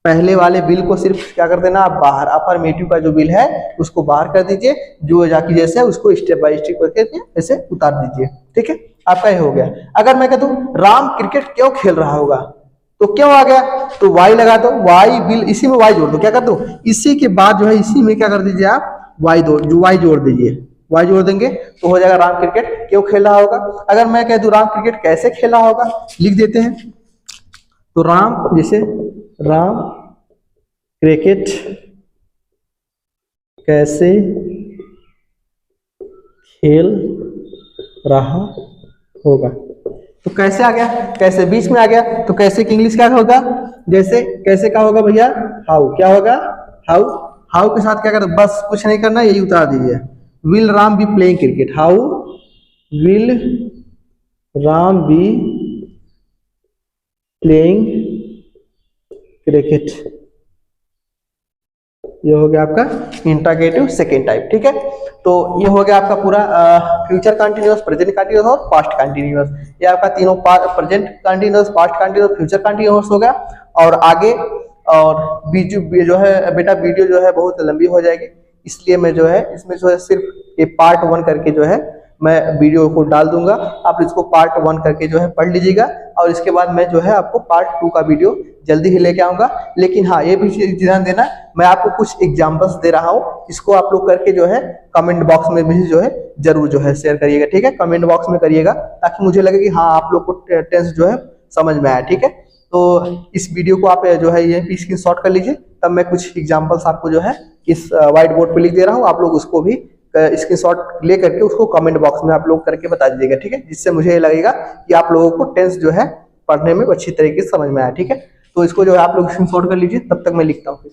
पहले वाले बिल को सिर्फ क्या कर देना, आप बाहर, अफर्मेटिव का जो बिल है उसको बाहर कर दीजिए, जो जाके जैसे है उसको स्टेप बाय स्टेप करके ऐसे उतार दीजिए, ठीक है। आपका ये हो गया। अगर मैं कहता हूं राम क्रिकेट क्यों खेल रहा होगा, तो क्यों आ गया, तो वाई लगा दो, वाई बिल, इसी में वाई जोड़ दो, क्या कर दो, इसी के बाद जो है इसी में क्या कर दीजिए आप, वाई दो, जो वाई जोड़ दीजिए, वाई जोड़ देंगे तो हो जाएगा राम क्रिकेट क्यों खेल रहा होगा। अगर मैं कह दूं राम क्रिकेट कैसे खेला होगा, लिख देते हैं, तो राम, जैसे राम क्रिकेट कैसे खेल रहा होगा, तो कैसे आ गया, कैसे बीच में आ गया, तो कैसे की इंग्लिश क्या होगा, जैसे कैसे का होगा भैया, हाउ, क्या होगा, हाउ, हाउ के साथ क्या करते, बस कुछ नहीं करना, यही उतार दीजिए, will Ram be playing cricket, how will Ram be playing cricket. ये हो गया आपका इंट्रागेटिव सेकेंड टाइप, ठीक है। तो ये हो गया आपका पूरा फ्यूचर कंटिन्यूअस, प्रेजेंट कंटिन्यूअस और पास्ट कंटिन्यूअस। ये आपका तीनों present continuous, past continuous, future continuous हो गया। और आगे और वीडियो जो है बेटा, वीडियो जो है बहुत लंबी हो जाएगी, इसलिए मैं जो है इसमें जो है सिर्फ ये पार्ट 1 करके जो है मैं वीडियो को डाल दूंगा, आप इसको पार्ट 1 करके जो है पढ़ लीजिएगा, और इसके बाद मैं जो है आपको पार्ट 2 का वीडियो जल्दी ही लेके आऊंगा। लेकिन हाँ, ये भी ध्यान देना, मैं आपको कुछ एग्जांपल्स दे रहा हूँ, इसको आप लोग करके जो है कमेंट बॉक्स में भी जो है जरूर जो है शेयर करिएगा, ठीक है। कमेंट बॉक्स में करिएगा ताकि मुझे लगे कि हाँ आप लोग को टेंस जो है समझ में आया, ठीक है। तो इस वीडियो को आप जो है ये स्क्रीनशॉट कर लीजिए, तब मैं कुछ एग्जाम्पल्स आपको जो है इस व्हाइट बोर्ड पे लिख दे रहा हूँ, आप लोग उसको भी स्क्रीनशॉट ले करके उसको कमेंट बॉक्स में आप लोग करके बता दीजिएगा, ठीक है। जिससे मुझे लगेगा कि आप लोगों को टेंस जो है पढ़ने में अच्छी तरीके से समझ में आया, ठीक है। तो इसको जो है आप लोग स्क्रीनशॉट कर लीजिए, तब तक मैं लिखता हूँ।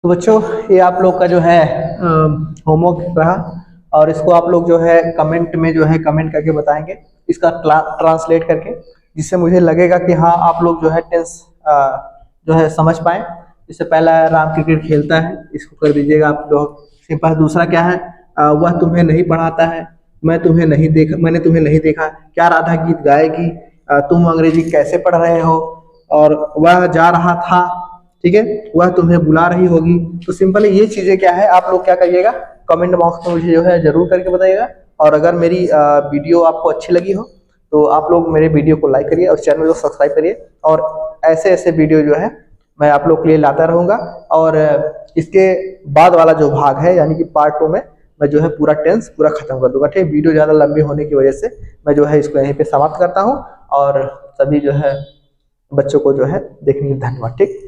तो बच्चों ये आप लोग का जो है होमवर्क रहा, और इसको आप लोग जो है कमेंट में जो है कमेंट करके बताएंगे इसका ट्रांसलेट करके, जिससे मुझे लगेगा कि हाँ आप लोग जो है टेंस जो है समझ पाए। जैसे पहला राम क्रिकेट खेलता है, इसको कर दीजिएगा आप लोग सिंपल। दूसरा क्या है, वह तुम्हें नहीं पढ़ाता है, मैं तुम्हें नहीं देखा, मैंने तुम्हें नहीं देखा, क्या राधा गीत गाएगी, तुम अंग्रेजी कैसे पढ़ रहे हो, और वह जा रहा था, ठीक है, वह तुम्हें बुला रही होगी। तो सिंपली ये चीजें क्या है, आप लोग क्या करिएगा, कमेंट बॉक्स में मुझे जो है जरूर करके बताइएगा। और अगर मेरी वीडियो आपको अच्छी लगी हो तो आप लोग मेरे वीडियो को लाइक करिए और चैनल को सब्सक्राइब करिए, और ऐसे ऐसे वीडियो जो है मैं आप लोग के लिए लाता रहूंगा। और इसके बाद वाला जो भाग है यानी कि पार्ट 2 में मैं जो है पूरा टेंस पूरा खत्म कर दूंगा, ठीक। वीडियो ज़्यादा लंबी होने की वजह से मैं जो है इसको यहीं पे समाप्त करता हूँ। और सभी जो है बच्चों को जो है देखने के लिए धन्यवाद, ठीक।